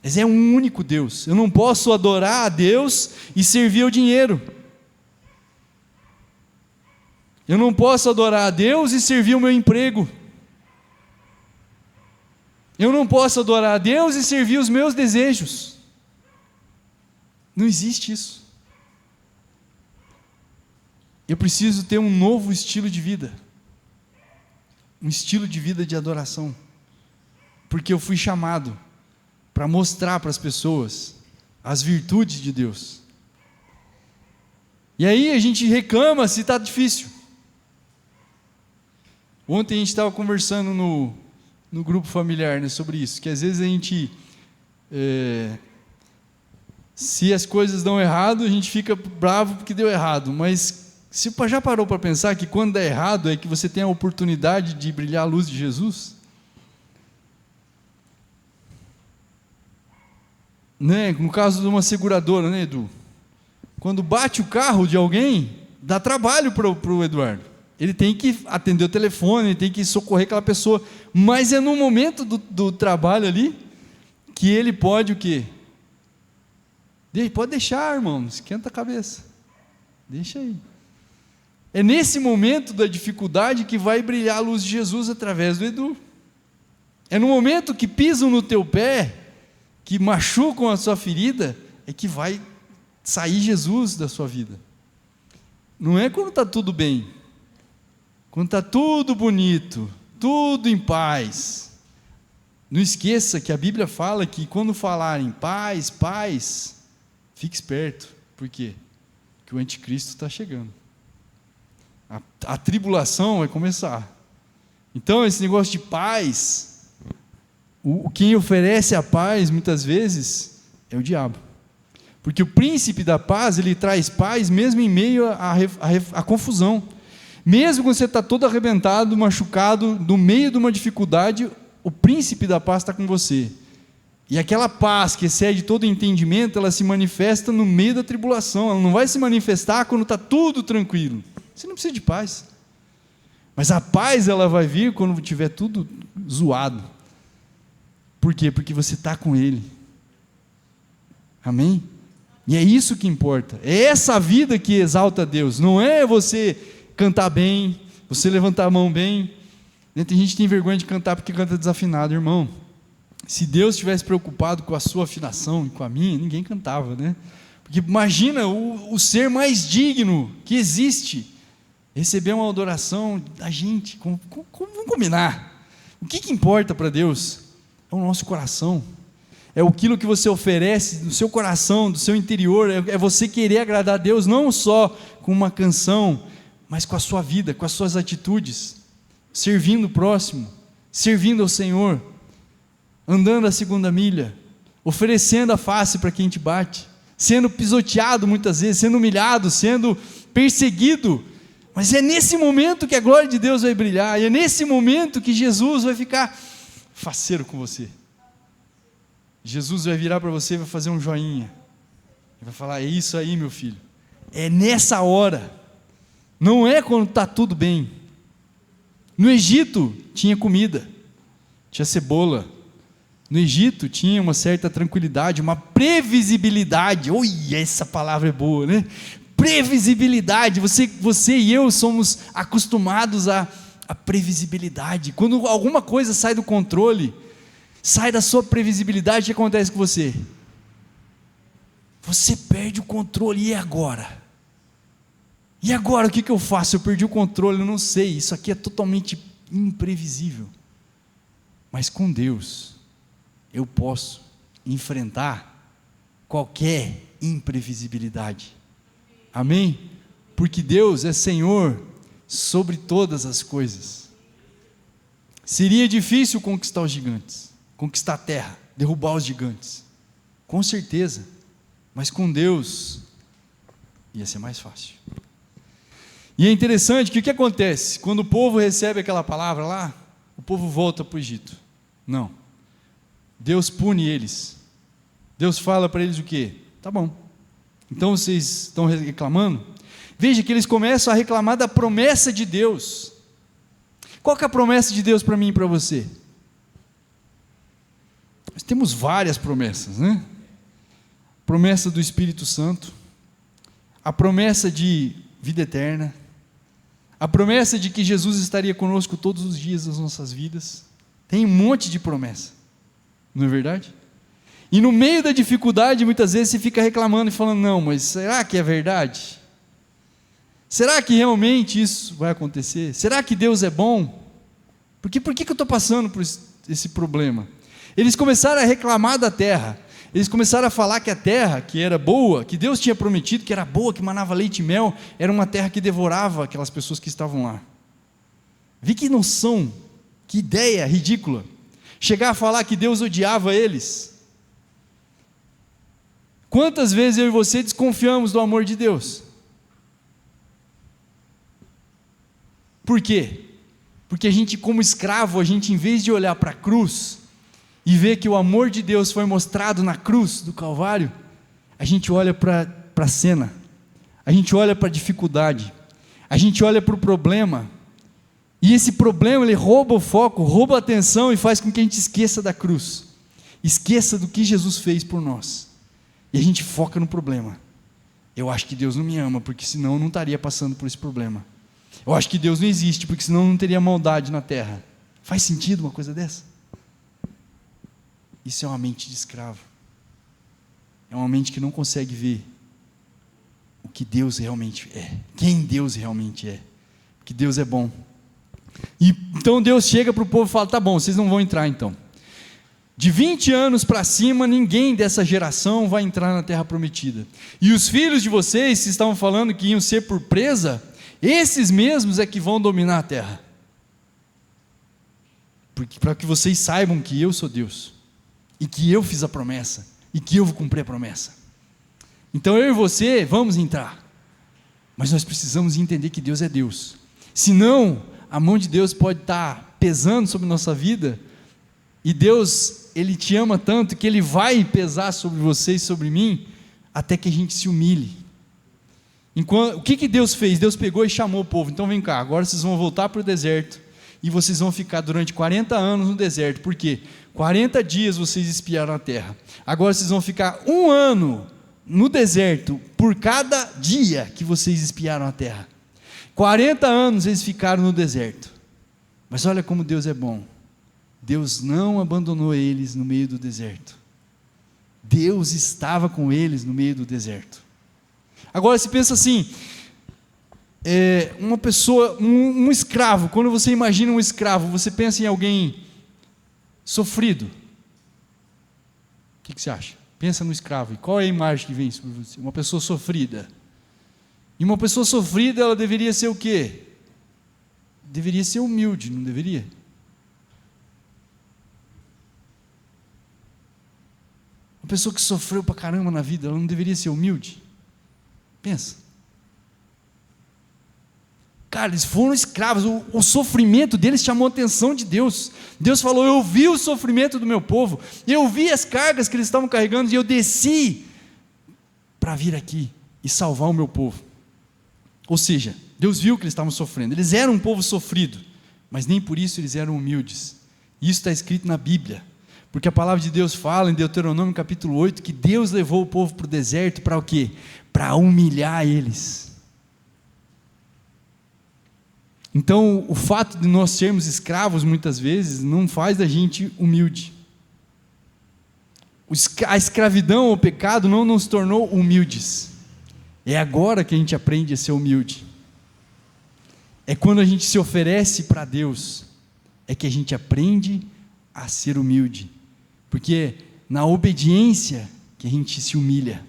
Mas é um único Deus. Eu não posso adorar a Deus e servir ao dinheiro. Eu não posso adorar a Deus e servir o meu emprego. Eu não posso adorar a Deus e servir os meus desejos. Não existe isso. Eu preciso ter um novo estilo de vida. Um estilo de vida de adoração. Porque eu fui chamado para mostrar para as pessoas as virtudes de Deus. E aí a gente reclama se está difícil. Ontem a gente estava conversando no grupo familiar, né, sobre isso, que às vezes a gente, se as coisas dão errado, a gente fica bravo porque deu errado, mas você já parou para pensar que quando dá errado é que você tem a oportunidade de brilhar a luz de Jesus? Né? No caso de uma seguradora, né, Edu? Quando bate o carro de alguém, dá trabalho para o Eduardo. Ele tem que atender o telefone, ele tem que socorrer aquela pessoa, mas é no momento do trabalho ali, que ele pode o quê? Pode deixar, irmão, não esquenta a cabeça, deixa aí. É nesse momento da dificuldade que vai brilhar a luz de Jesus através do Edu. É no momento que pisam no teu pé, que machucam a sua ferida, é que vai sair Jesus da sua vida. Não é quando está tudo bem. Quando está tudo bonito, tudo em paz. Não esqueça que a Bíblia fala que quando falarem paz, fique esperto. Por quê? Porque o anticristo está chegando. A tribulação vai começar. Então esse negócio de paz, quem oferece a paz muitas vezes é o diabo. Porque o príncipe da paz, ele traz paz mesmo em meio à confusão. Mesmo quando você está todo arrebentado, machucado, no meio de uma dificuldade, o príncipe da paz está com você. E aquela paz que excede todo entendimento, ela se manifesta no meio da tribulação. Ela não vai se manifestar quando está tudo tranquilo. Você não precisa de paz. Mas a paz, ela vai vir quando tiver tudo zoado. Por quê? Porque você está com Ele. Amém? E é isso que importa. É essa vida que exalta a Deus. Não é você cantar bem, você levantar a mão bem. Tem gente que tem vergonha de cantar porque canta desafinado, irmão. Se Deus estivesse preocupado com a sua afinação e com a minha, ninguém cantava, né? Porque imagina o ser mais digno que existe receber uma adoração da gente. Vamos combinar. O que importa para Deus? É o nosso coração. É aquilo que você oferece do seu coração, do seu interior. É você querer agradar a Deus, não só com uma canção, mas com a sua vida, com as suas atitudes, servindo o próximo, servindo ao Senhor, andando a segunda milha, oferecendo a face para quem te bate, sendo pisoteado muitas vezes, sendo humilhado, sendo perseguido, mas é nesse momento que a glória de Deus vai brilhar, e é nesse momento que Jesus vai ficar faceiro com você. Jesus vai virar para você e vai fazer um joinha, e vai falar: é isso aí, meu filho. É nessa hora. Não é quando está tudo bem. No Egito tinha comida, tinha cebola. No Egito tinha uma certa tranquilidade, uma previsibilidade. Oi, essa palavra é boa, né? Previsibilidade. Você e eu somos acostumados à previsibilidade. Quando alguma coisa sai do controle, sai da sua previsibilidade, o que acontece com você? você perde o controle, e agora? E agora o que eu faço? Eu perdi o controle, eu não sei, isso aqui é totalmente imprevisível. Mas com Deus, eu posso enfrentar qualquer imprevisibilidade. Amém? Porque Deus é Senhor sobre todas as coisas. Seria difícil conquistar os gigantes, conquistar a terra, derrubar os gigantes, com certeza, mas com Deus ia ser mais fácil. E é interessante que o que acontece? Quando o povo recebe aquela palavra lá, o povo volta para o Egito. Não, Deus pune eles. Deus fala para eles o quê? Tá bom, então vocês estão reclamando? Veja que eles começam a reclamar da promessa de Deus. Qual que é a promessa de Deus para mim e para você? Nós temos várias promessas, né? Promessa do Espírito Santo, a promessa de vida eterna, a promessa de que Jesus estaria conosco todos os dias das nossas vidas. Tem um monte de promessa, não é verdade? E no meio da dificuldade, muitas vezes você fica reclamando e falando, não, mas será que é verdade? Será que realmente isso vai acontecer? Será que Deus é bom? Por que eu estou passando por esse problema? Eles começaram a reclamar da terra, eles começaram a falar que a terra, que era boa, que Deus tinha prometido que era boa, que manava leite e mel, era uma terra que devorava aquelas pessoas que estavam lá. Vi que noção, que ideia ridícula, chegar a falar que Deus odiava eles. Quantas vezes eu e você desconfiamos do amor de Deus? Por quê? Porque a gente, como escravo, a gente, em vez de olhar para a cruz e ver que o amor de Deus foi mostrado na cruz do Calvário, a gente olha para a cena, a gente olha para a dificuldade, a gente olha para o problema, e esse problema ele rouba o foco, rouba a atenção e faz com que a gente esqueça da cruz, esqueça do que Jesus fez por nós, e a gente foca no problema. Eu acho que Deus não me ama, porque senão eu não estaria passando por esse problema. Eu acho que Deus não existe, porque senão não teria maldade na terra. Faz sentido uma coisa dessa? Isso é uma mente de escravo. É uma mente que não consegue ver o que Deus realmente é, quem Deus realmente é, que Deus é bom. E então Deus chega para o povo e fala, tá bom, vocês não vão entrar então. De 20 anos para cima, ninguém dessa geração vai entrar na terra prometida. E os filhos de vocês, que estavam falando que iam ser por presa, esses mesmos é que vão dominar a terra, para que vocês saibam que eu sou Deus, e que eu fiz a promessa, e que eu vou cumprir a promessa. Então eu e você vamos entrar, mas nós precisamos entender que Deus é Deus, senão a mão de Deus pode estar pesando sobre nossa vida, e Deus, Ele te ama tanto, que Ele vai pesar sobre você e sobre mim, até que a gente se humilhe. O que Deus fez? Deus pegou e chamou o povo, então vem cá, agora vocês vão voltar para o deserto, e vocês vão ficar durante 40 anos no deserto, por quê? 40 dias vocês espiaram a terra, agora vocês vão ficar 1 ano no deserto, por cada dia que vocês espiaram a terra, 40 anos eles ficaram no deserto, mas olha como Deus é bom, Deus não abandonou eles no meio do deserto, Deus estava com eles no meio do deserto. Agora se pensa assim, uma pessoa, um escravo, quando você imagina um escravo, você pensa em alguém sofrido, o que você acha? Pensa no escravo, e qual é a imagem que vem sobre você? Uma pessoa sofrida, e uma pessoa sofrida, ela deveria ser o quê? Deveria ser humilde, não deveria? Uma pessoa que sofreu pra caramba na vida, ela não deveria ser humilde? Pensa. Cara, eles foram escravos, o sofrimento deles chamou a atenção de Deus. Deus falou, eu vi o sofrimento do meu povo, eu vi as cargas que eles estavam carregando, e eu desci para vir aqui e salvar o meu povo. Ou seja, Deus viu que eles estavam sofrendo, eles eram um povo sofrido, mas nem por isso eles eram humildes. Isso está escrito na Bíblia, porque a palavra de Deus fala em Deuteronômio capítulo 8, que Deus levou o povo para o deserto para o quê? Para humilhar eles. Então, o fato de nós sermos escravos, muitas vezes, não faz da gente humilde. A escravidão ao pecado não nos tornou humildes. É agora que a gente aprende a ser humilde. É quando a gente se oferece para Deus, é que a gente aprende a ser humilde. Porque na obediência que a gente se humilha.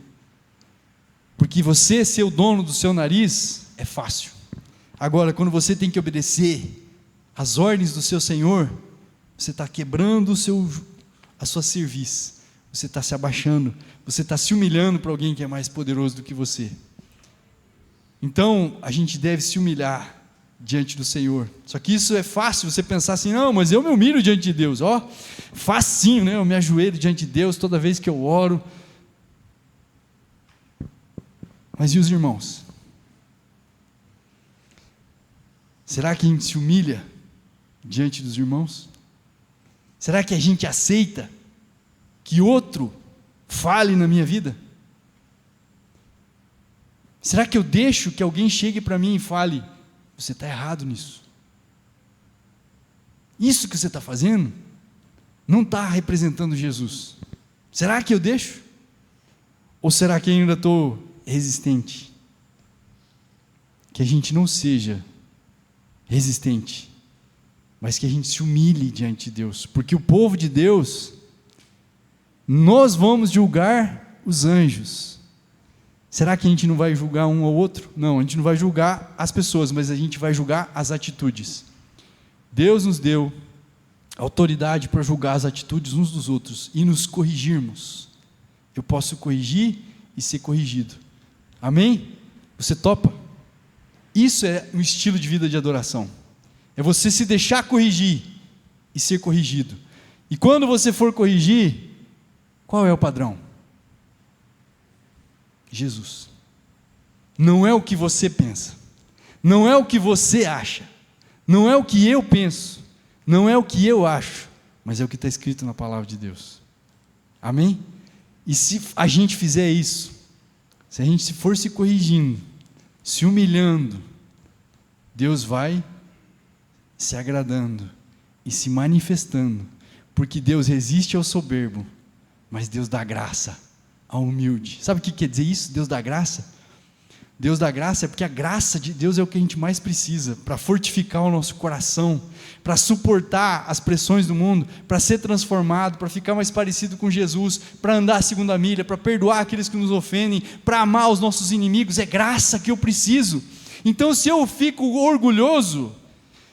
Porque você ser o dono do seu nariz é fácil. Agora, quando você tem que obedecer às ordens do seu Senhor, você está quebrando a sua cerviz. Você está se abaixando. Você está se humilhando para alguém que é mais poderoso do que você. Então, a gente deve se humilhar diante do Senhor. Só que isso é fácil, você pensar assim, não, mas eu me humilho diante de Deus. Ó, facinho, né? Eu me ajoelho diante de Deus toda vez que eu oro. Mas e os irmãos? Será que a gente se humilha diante dos irmãos? Será que a gente aceita que outro fale na minha vida? Será que eu deixo que alguém chegue para mim e fale, você está errado nisso? Isso que você está fazendo não está representando Jesus. Será que eu deixo? Ou será que eu ainda estou resistente? Que a gente não seja resistente, mas que a gente se humilhe diante de Deus, porque o povo de Deus, nós vamos julgar os anjos. Será que a gente não vai julgar um ou outro? Não, a gente não vai julgar as pessoas, mas a gente vai julgar as atitudes. Deus nos deu autoridade para julgar as atitudes uns dos outros e nos corrigirmos. Eu posso corrigir e ser corrigido. Amém? Você topa? Isso é um estilo de vida de adoração. É você se deixar corrigir e ser corrigido. E quando você for corrigir, qual é o padrão? Jesus. Não é o que você pensa, não é o que você acha, não é o que eu penso, não é o que eu acho, mas é o que está escrito na palavra de Deus. Amém? E se a gente fizer isso, se a gente for se corrigindo, se humilhando, Deus vai se agradando e se manifestando, porque Deus resiste ao soberbo, mas Deus dá graça ao humilde. Sabe o que quer dizer isso? Deus dá graça? Deus dá graça é porque a graça de Deus é o que a gente mais precisa para fortificar o nosso coração, para suportar as pressões do mundo, para ser transformado, para ficar mais parecido com Jesus, para andar a segunda milha, para perdoar aqueles que nos ofendem, para amar os nossos inimigos. É graça que eu preciso. Então, se eu fico orgulhoso,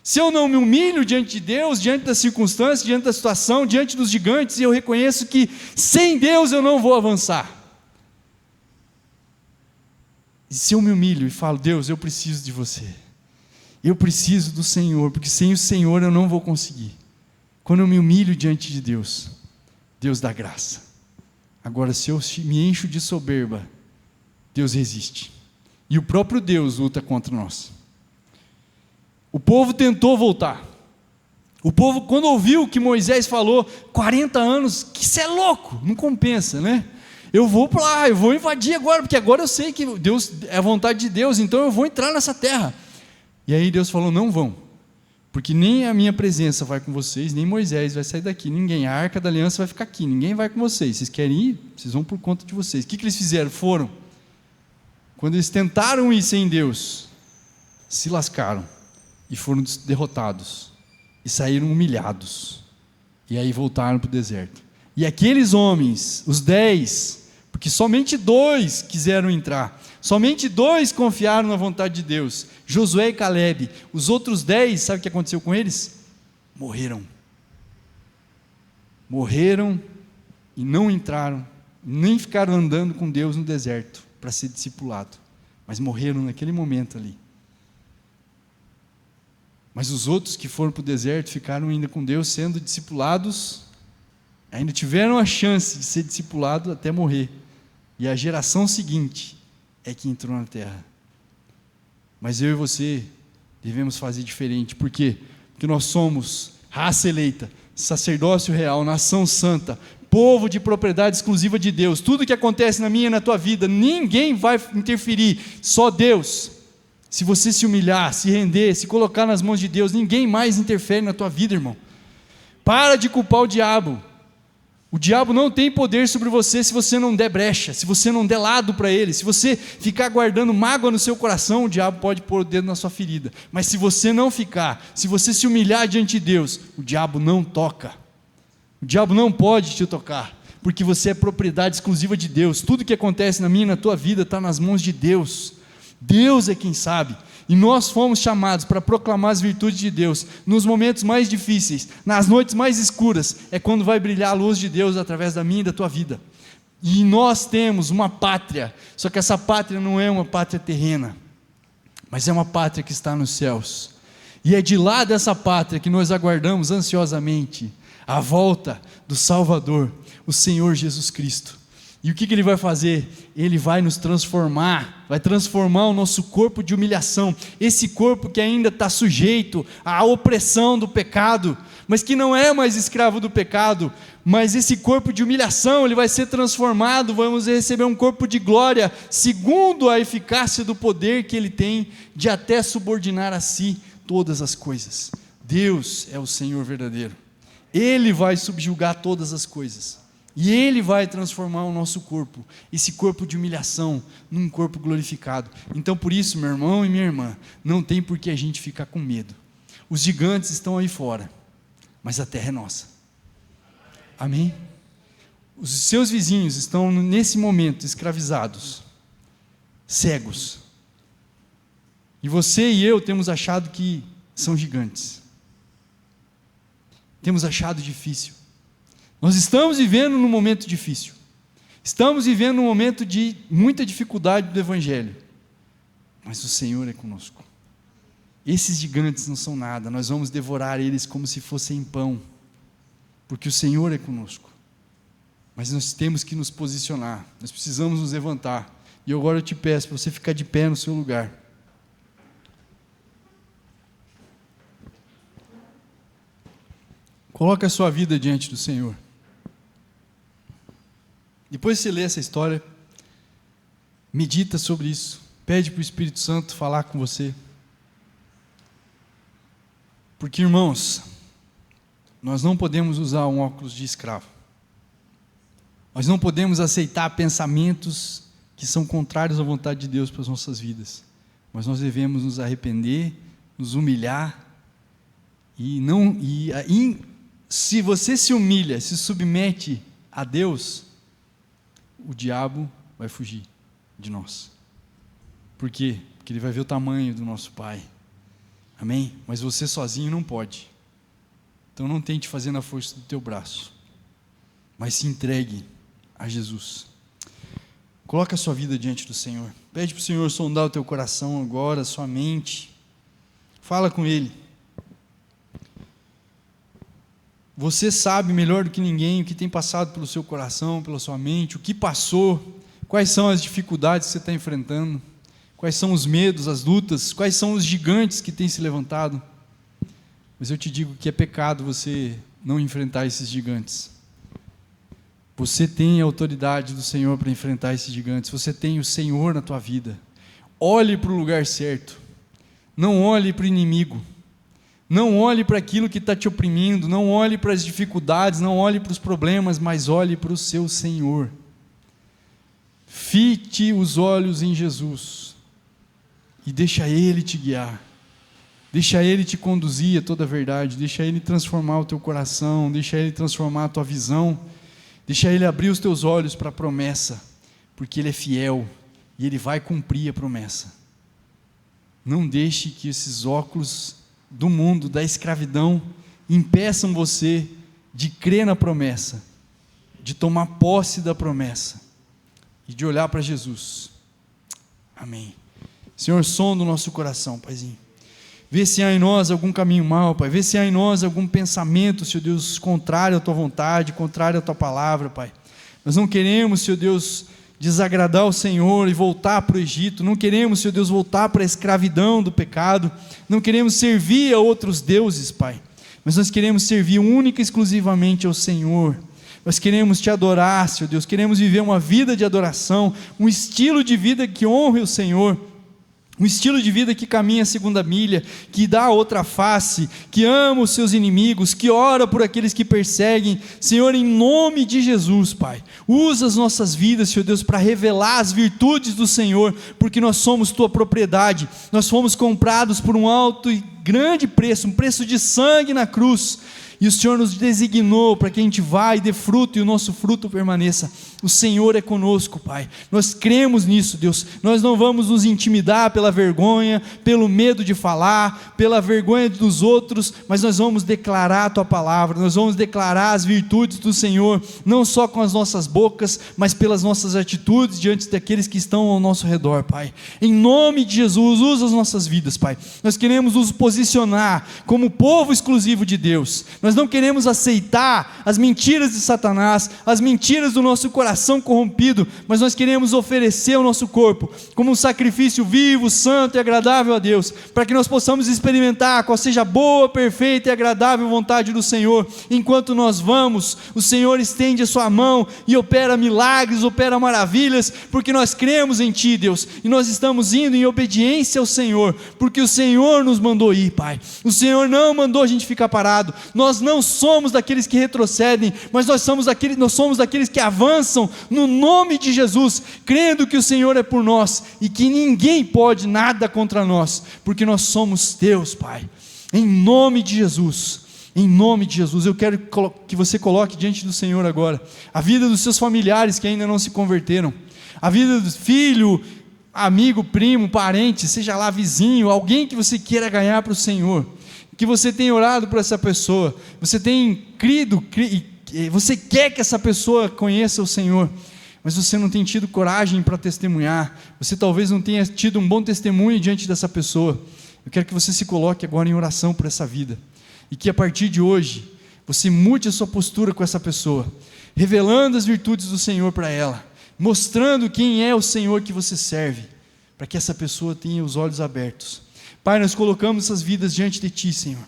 se eu não me humilho diante de Deus, diante das circunstâncias, diante da situação, diante dos gigantes, e eu reconheço que sem Deus eu não vou avançar. E se eu me humilho e falo, Deus, eu preciso de você, eu preciso do Senhor, porque sem o Senhor eu não vou conseguir. Quando eu me humilho diante de Deus, Deus dá graça. Agora, se eu me encho de soberba, Deus resiste. E o próprio Deus luta contra nós. O povo tentou voltar. O povo, quando ouviu o que Moisés falou, 40 anos, que isso é louco, não compensa, né? Eu vou para lá, eu vou invadir agora, porque agora eu sei que Deus é a vontade de Deus, então eu vou entrar nessa terra. E aí Deus falou, não vão, porque nem a minha presença vai com vocês, nem Moisés vai sair daqui, ninguém, a arca da aliança vai ficar aqui, ninguém vai com vocês, vocês querem ir? Vocês vão por conta de vocês. O que eles fizeram? Foram. Quando eles tentaram ir sem Deus, se lascaram, e foram derrotados, e saíram humilhados, e aí voltaram para o deserto. E aqueles homens, os 10, porque somente 2 quiseram entrar, somente 2 confiaram na vontade de Deus, Josué e Calebe. Os outros 10, sabe o que aconteceu com eles? Morreram e não entraram, nem ficaram andando com Deus no deserto, para ser discipulado, mas morreram naquele momento ali. Mas os outros que foram para o deserto, ficaram ainda com Deus, sendo discipulados, ainda tiveram a chance de ser discipulado até morrer, e a geração seguinte é que entrou na terra. Mas eu e você devemos fazer diferente. Por quê? Porque nós somos raça eleita, sacerdócio real, nação santa, povo de propriedade exclusiva de Deus. Tudo que acontece na minha e na tua vida, ninguém vai interferir, só Deus. Se você se humilhar, se render, se colocar nas mãos de Deus, ninguém mais interfere na tua vida, irmão. Para de culpar o diabo. O diabo não tem poder sobre você se você não der brecha, se você não der lado para ele. Se você ficar guardando mágoa no seu coração, o diabo pode pôr o dedo na sua ferida. Mas se você não ficar, se você se humilhar diante de Deus, o diabo não toca. O diabo não pode te tocar, porque você é propriedade exclusiva de Deus. Tudo que acontece na minha e na tua vida está nas mãos de Deus. Deus é quem sabe. E nós fomos chamados para proclamar as virtudes de Deus nos momentos mais difíceis, nas noites mais escuras, é quando vai brilhar a luz de Deus através da minha e da tua vida. E nós temos uma pátria, só que essa pátria não é uma pátria terrena, mas é uma pátria que está nos céus. E é de lá dessa pátria que nós aguardamos ansiosamente a volta do Salvador, o Senhor Jesus Cristo. E o que Ele vai fazer? Ele vai nos transformar, vai transformar o nosso corpo de humilhação, esse corpo que ainda está sujeito à opressão do pecado, mas que não é mais escravo do pecado, mas esse corpo de humilhação, ele vai ser transformado, vamos receber um corpo de glória, segundo a eficácia do poder que Ele tem, de até subordinar a si todas as coisas. Deus é o Senhor verdadeiro, Ele vai subjugar todas as coisas. E Ele vai transformar o nosso corpo, esse corpo de humilhação, num corpo glorificado. Então por isso, meu irmão e minha irmã, não tem por que a gente ficar com medo. Os gigantes estão aí fora, mas a terra é nossa. Amém? Os seus vizinhos estão nesse momento escravizados, cegos. E você e eu temos achado que são gigantes. Temos achado difícil. Nós estamos vivendo num momento difícil, estamos vivendo num momento de muita dificuldade do Evangelho, mas o Senhor é conosco. Esses gigantes não são nada, nós vamos devorar eles como se fossem pão, porque o Senhor é conosco. Mas nós temos que nos posicionar, nós precisamos nos levantar, e agora eu te peço para você ficar de pé no seu lugar. Coloque a sua vida diante do Senhor. Depois que você lê essa história, medita sobre isso, pede para o Espírito Santo falar com você. Porque, irmãos, nós não podemos usar um óculos de escravo. Nós não podemos aceitar pensamentos que são contrários à vontade de Deus para as nossas vidas. Mas nós devemos nos arrepender, nos humilhar se você se humilha, se submete a Deus, o diabo vai fugir de nós. Por quê? Porque ele vai ver o tamanho do nosso Pai. Amém? Mas você sozinho não pode. Então não tente fazer na força do teu braço, mas se entregue a Jesus. Coloca a sua vida diante do Senhor. Pede para o Senhor sondar o teu coração agora, a sua mente. Fala com Ele. Você sabe melhor do que ninguém o que tem passado pelo seu coração, pela sua mente, o que passou, quais são as dificuldades que você está enfrentando, quais são os medos, as lutas, quais são os gigantes que têm se levantado. Mas eu te digo que é pecado você não enfrentar esses gigantes. Você tem a autoridade do Senhor para enfrentar esses gigantes, você tem o Senhor na tua vida. Olhe para o lugar certo, não olhe para o inimigo. Não olhe para aquilo que está te oprimindo, não olhe para as dificuldades, não olhe para os problemas, mas olhe para o seu Senhor. Fite os olhos em Jesus e deixa Ele te guiar, deixa Ele te conduzir a toda a verdade, deixa Ele transformar o teu coração, deixa Ele transformar a tua visão, deixa Ele abrir os teus olhos para a promessa, porque Ele é fiel e Ele vai cumprir a promessa. Não deixe que esses óculos do mundo, da escravidão, impeçam você de crer na promessa, de tomar posse da promessa e de olhar para Jesus. Amém. Senhor, sonda o nosso coração, Paizinho. Vê se há em nós algum caminho mau, Pai. Vê se há em nós algum pensamento, Senhor Deus, contrário à Tua vontade, contrário à Tua palavra, Pai. Nós não queremos, Senhor Deus, desagradar o Senhor e voltar para o Egito, não queremos, Senhor Deus, voltar para a escravidão do pecado, não queremos servir a outros deuses, Pai, mas nós queremos servir única e exclusivamente ao Senhor. Nós queremos Te adorar, Senhor Deus, queremos viver uma vida de adoração, um estilo de vida que honre o Senhor, Um estilo de vida que caminha a segunda milha, que dá a outra face, que ama os seus inimigos, que ora por aqueles que perseguem. Senhor, em nome de Jesus, Pai, usa as nossas vidas, Senhor Deus, para revelar as virtudes do Senhor, porque nós somos Tua propriedade, nós fomos comprados por um alto e grande preço, um preço de sangue na cruz, e o Senhor nos designou para que a gente vá e dê fruto, e o nosso fruto permaneça. O Senhor é conosco, Pai, nós cremos nisso, Deus. Nós não vamos nos intimidar pela vergonha, pelo medo de falar, pela vergonha dos outros, mas nós vamos declarar a Tua palavra, nós vamos declarar as virtudes do Senhor, não só com as nossas bocas, mas pelas nossas atitudes diante daqueles que estão ao nosso redor, Pai. Em nome de Jesus, usa as nossas vidas, Pai. Nós queremos nos posicionar como povo exclusivo de Deus. Nós não queremos aceitar as mentiras de Satanás, as mentiras do nosso coração corrompido, mas nós queremos oferecer o nosso corpo como um sacrifício vivo, santo e agradável a Deus, para que nós possamos experimentar qual seja a boa, perfeita e agradável vontade do Senhor. Enquanto nós vamos, o Senhor estende a sua mão e opera milagres, opera maravilhas, porque nós cremos em Ti, Deus, e nós estamos indo em obediência ao Senhor, porque o Senhor nos mandou ir, Pai. O Senhor não mandou a gente ficar parado. Nós não somos daqueles que retrocedem, mas nós somos daqueles que avançam no nome de Jesus, crendo que o Senhor é por nós e que ninguém pode nada contra nós, porque nós somos Teus, Pai. Em nome de Jesus, eu quero que você coloque diante do Senhor agora a vida dos seus familiares que ainda não se converteram, a vida do filho, amigo, primo, parente, seja lá vizinho, alguém que você queira ganhar para o Senhor, que você tem orado por essa pessoa, você tem crido, você quer que essa pessoa conheça o Senhor, mas você não tem tido coragem para testemunhar, você talvez não tenha tido um bom testemunho diante dessa pessoa. Eu quero que você se coloque agora em oração por essa vida, e que a partir de hoje, você mude a sua postura com essa pessoa, revelando as virtudes do Senhor para ela, mostrando quem é o Senhor que você serve, para que essa pessoa tenha os olhos abertos. Pai, nós colocamos essas vidas diante de Ti, Senhor,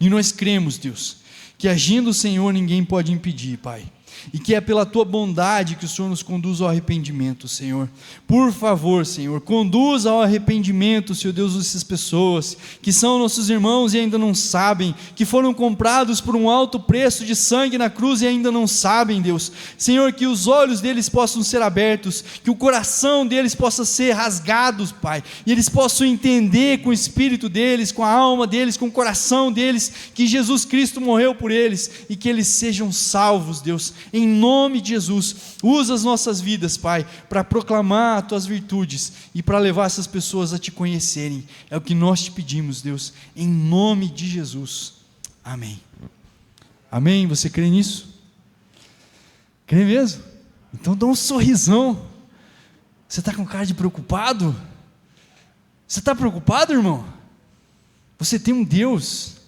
e nós cremos, Deus, que agindo o Senhor ninguém pode impedir, Pai, e que é pela Tua bondade que o Senhor nos conduz ao arrependimento, Senhor. Por favor, Senhor, conduza ao arrependimento, Senhor Deus, dessas pessoas que são nossos irmãos e ainda não sabem, que foram comprados por um alto preço de sangue na cruz e ainda não sabem, Deus. Senhor, que os olhos deles possam ser abertos, que o coração deles possa ser rasgado, Pai, e eles possam entender com o espírito deles, com a alma deles, com o coração deles, que Jesus Cristo morreu por eles, e que eles sejam salvos, Deus. Em nome de Jesus, usa as nossas vidas, Pai, para proclamar as Tuas virtudes e para levar essas pessoas a Te conhecerem. É o que nós Te pedimos, Deus, em nome de Jesus. Amém. Amém? Você crê nisso? Crê mesmo? Então dá um sorrisão. Você está com cara de preocupado? Você está preocupado, irmão? Você tem um Deus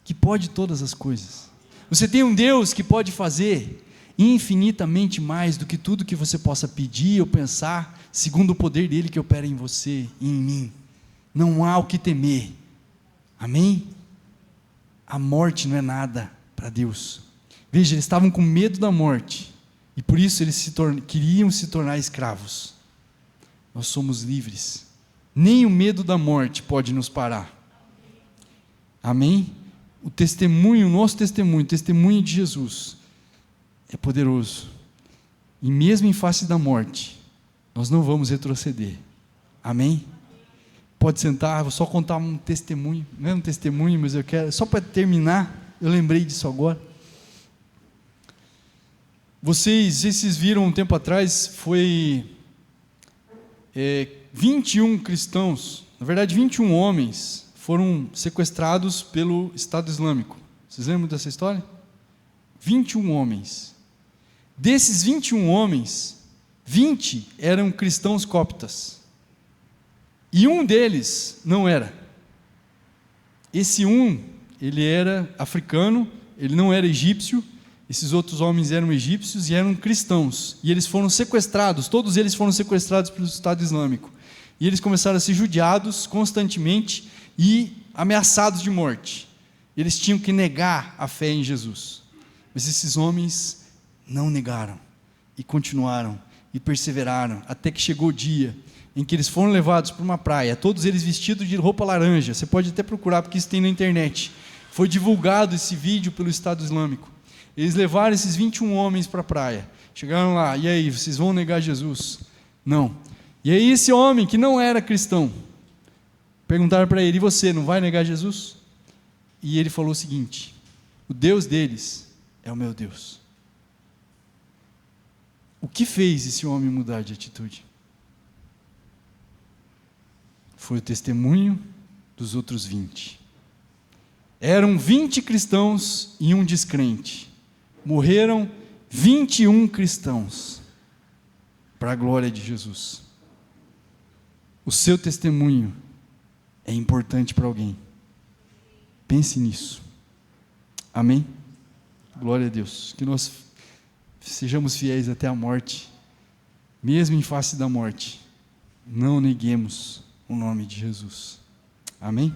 que pode todas as coisas. Você tem um Deus que pode fazer infinitamente mais do que tudo que você possa pedir ou pensar, segundo o poder dele que opera em você e em mim. Não há o que temer. Amém? A morte não é nada para Deus. Veja, eles estavam com medo da morte, e por isso eles queriam se tornar escravos. Nós somos livres. Nem o medo da morte pode nos parar. Amém? O testemunho, o testemunho de Jesus é poderoso, e mesmo em face da morte, nós não vamos retroceder. Amém? Pode sentar, vou só contar um testemunho, não é um testemunho, mas eu quero, só para terminar, eu lembrei disso agora. Vocês viram um tempo atrás, foi 21 cristãos, na verdade 21 homens, foram sequestrados pelo Estado Islâmico. Vocês lembram dessa história? 21 homens. Desses 21 homens, 20 eram cristãos coptas, e um deles não era. Esse ele era africano, ele não era egípcio. Esses outros homens eram egípcios e eram cristãos, e eles foram sequestrados, todos eles foram sequestrados pelo Estado Islâmico, e eles começaram a ser judiados constantemente e ameaçados de morte. Eles tinham que negar a fé em Jesus, mas esses homens não negaram, e continuaram, e perseveraram, até que chegou o dia em que eles foram levados para uma praia, todos eles vestidos de roupa laranja. Você pode até procurar, porque isso tem na internet. Foi divulgado esse vídeo pelo Estado Islâmico. Eles levaram esses 21 homens para a praia. Chegaram lá, e aí, vocês vão negar Jesus? Não. E aí esse homem, que não era cristão, perguntaram para ele, e você, não vai negar Jesus? E ele falou o seguinte, o Deus deles é o meu Deus. O que fez esse homem mudar de atitude? Foi o testemunho dos outros 20. Eram 20 cristãos e um descrente. Morreram 21 cristãos para a glória de Jesus. O seu testemunho é importante para alguém. Pense nisso. Amém? Glória a Deus. Que nós sejamos fiéis até a morte, mesmo em face da morte. Não neguemos o nome de Jesus. Amém?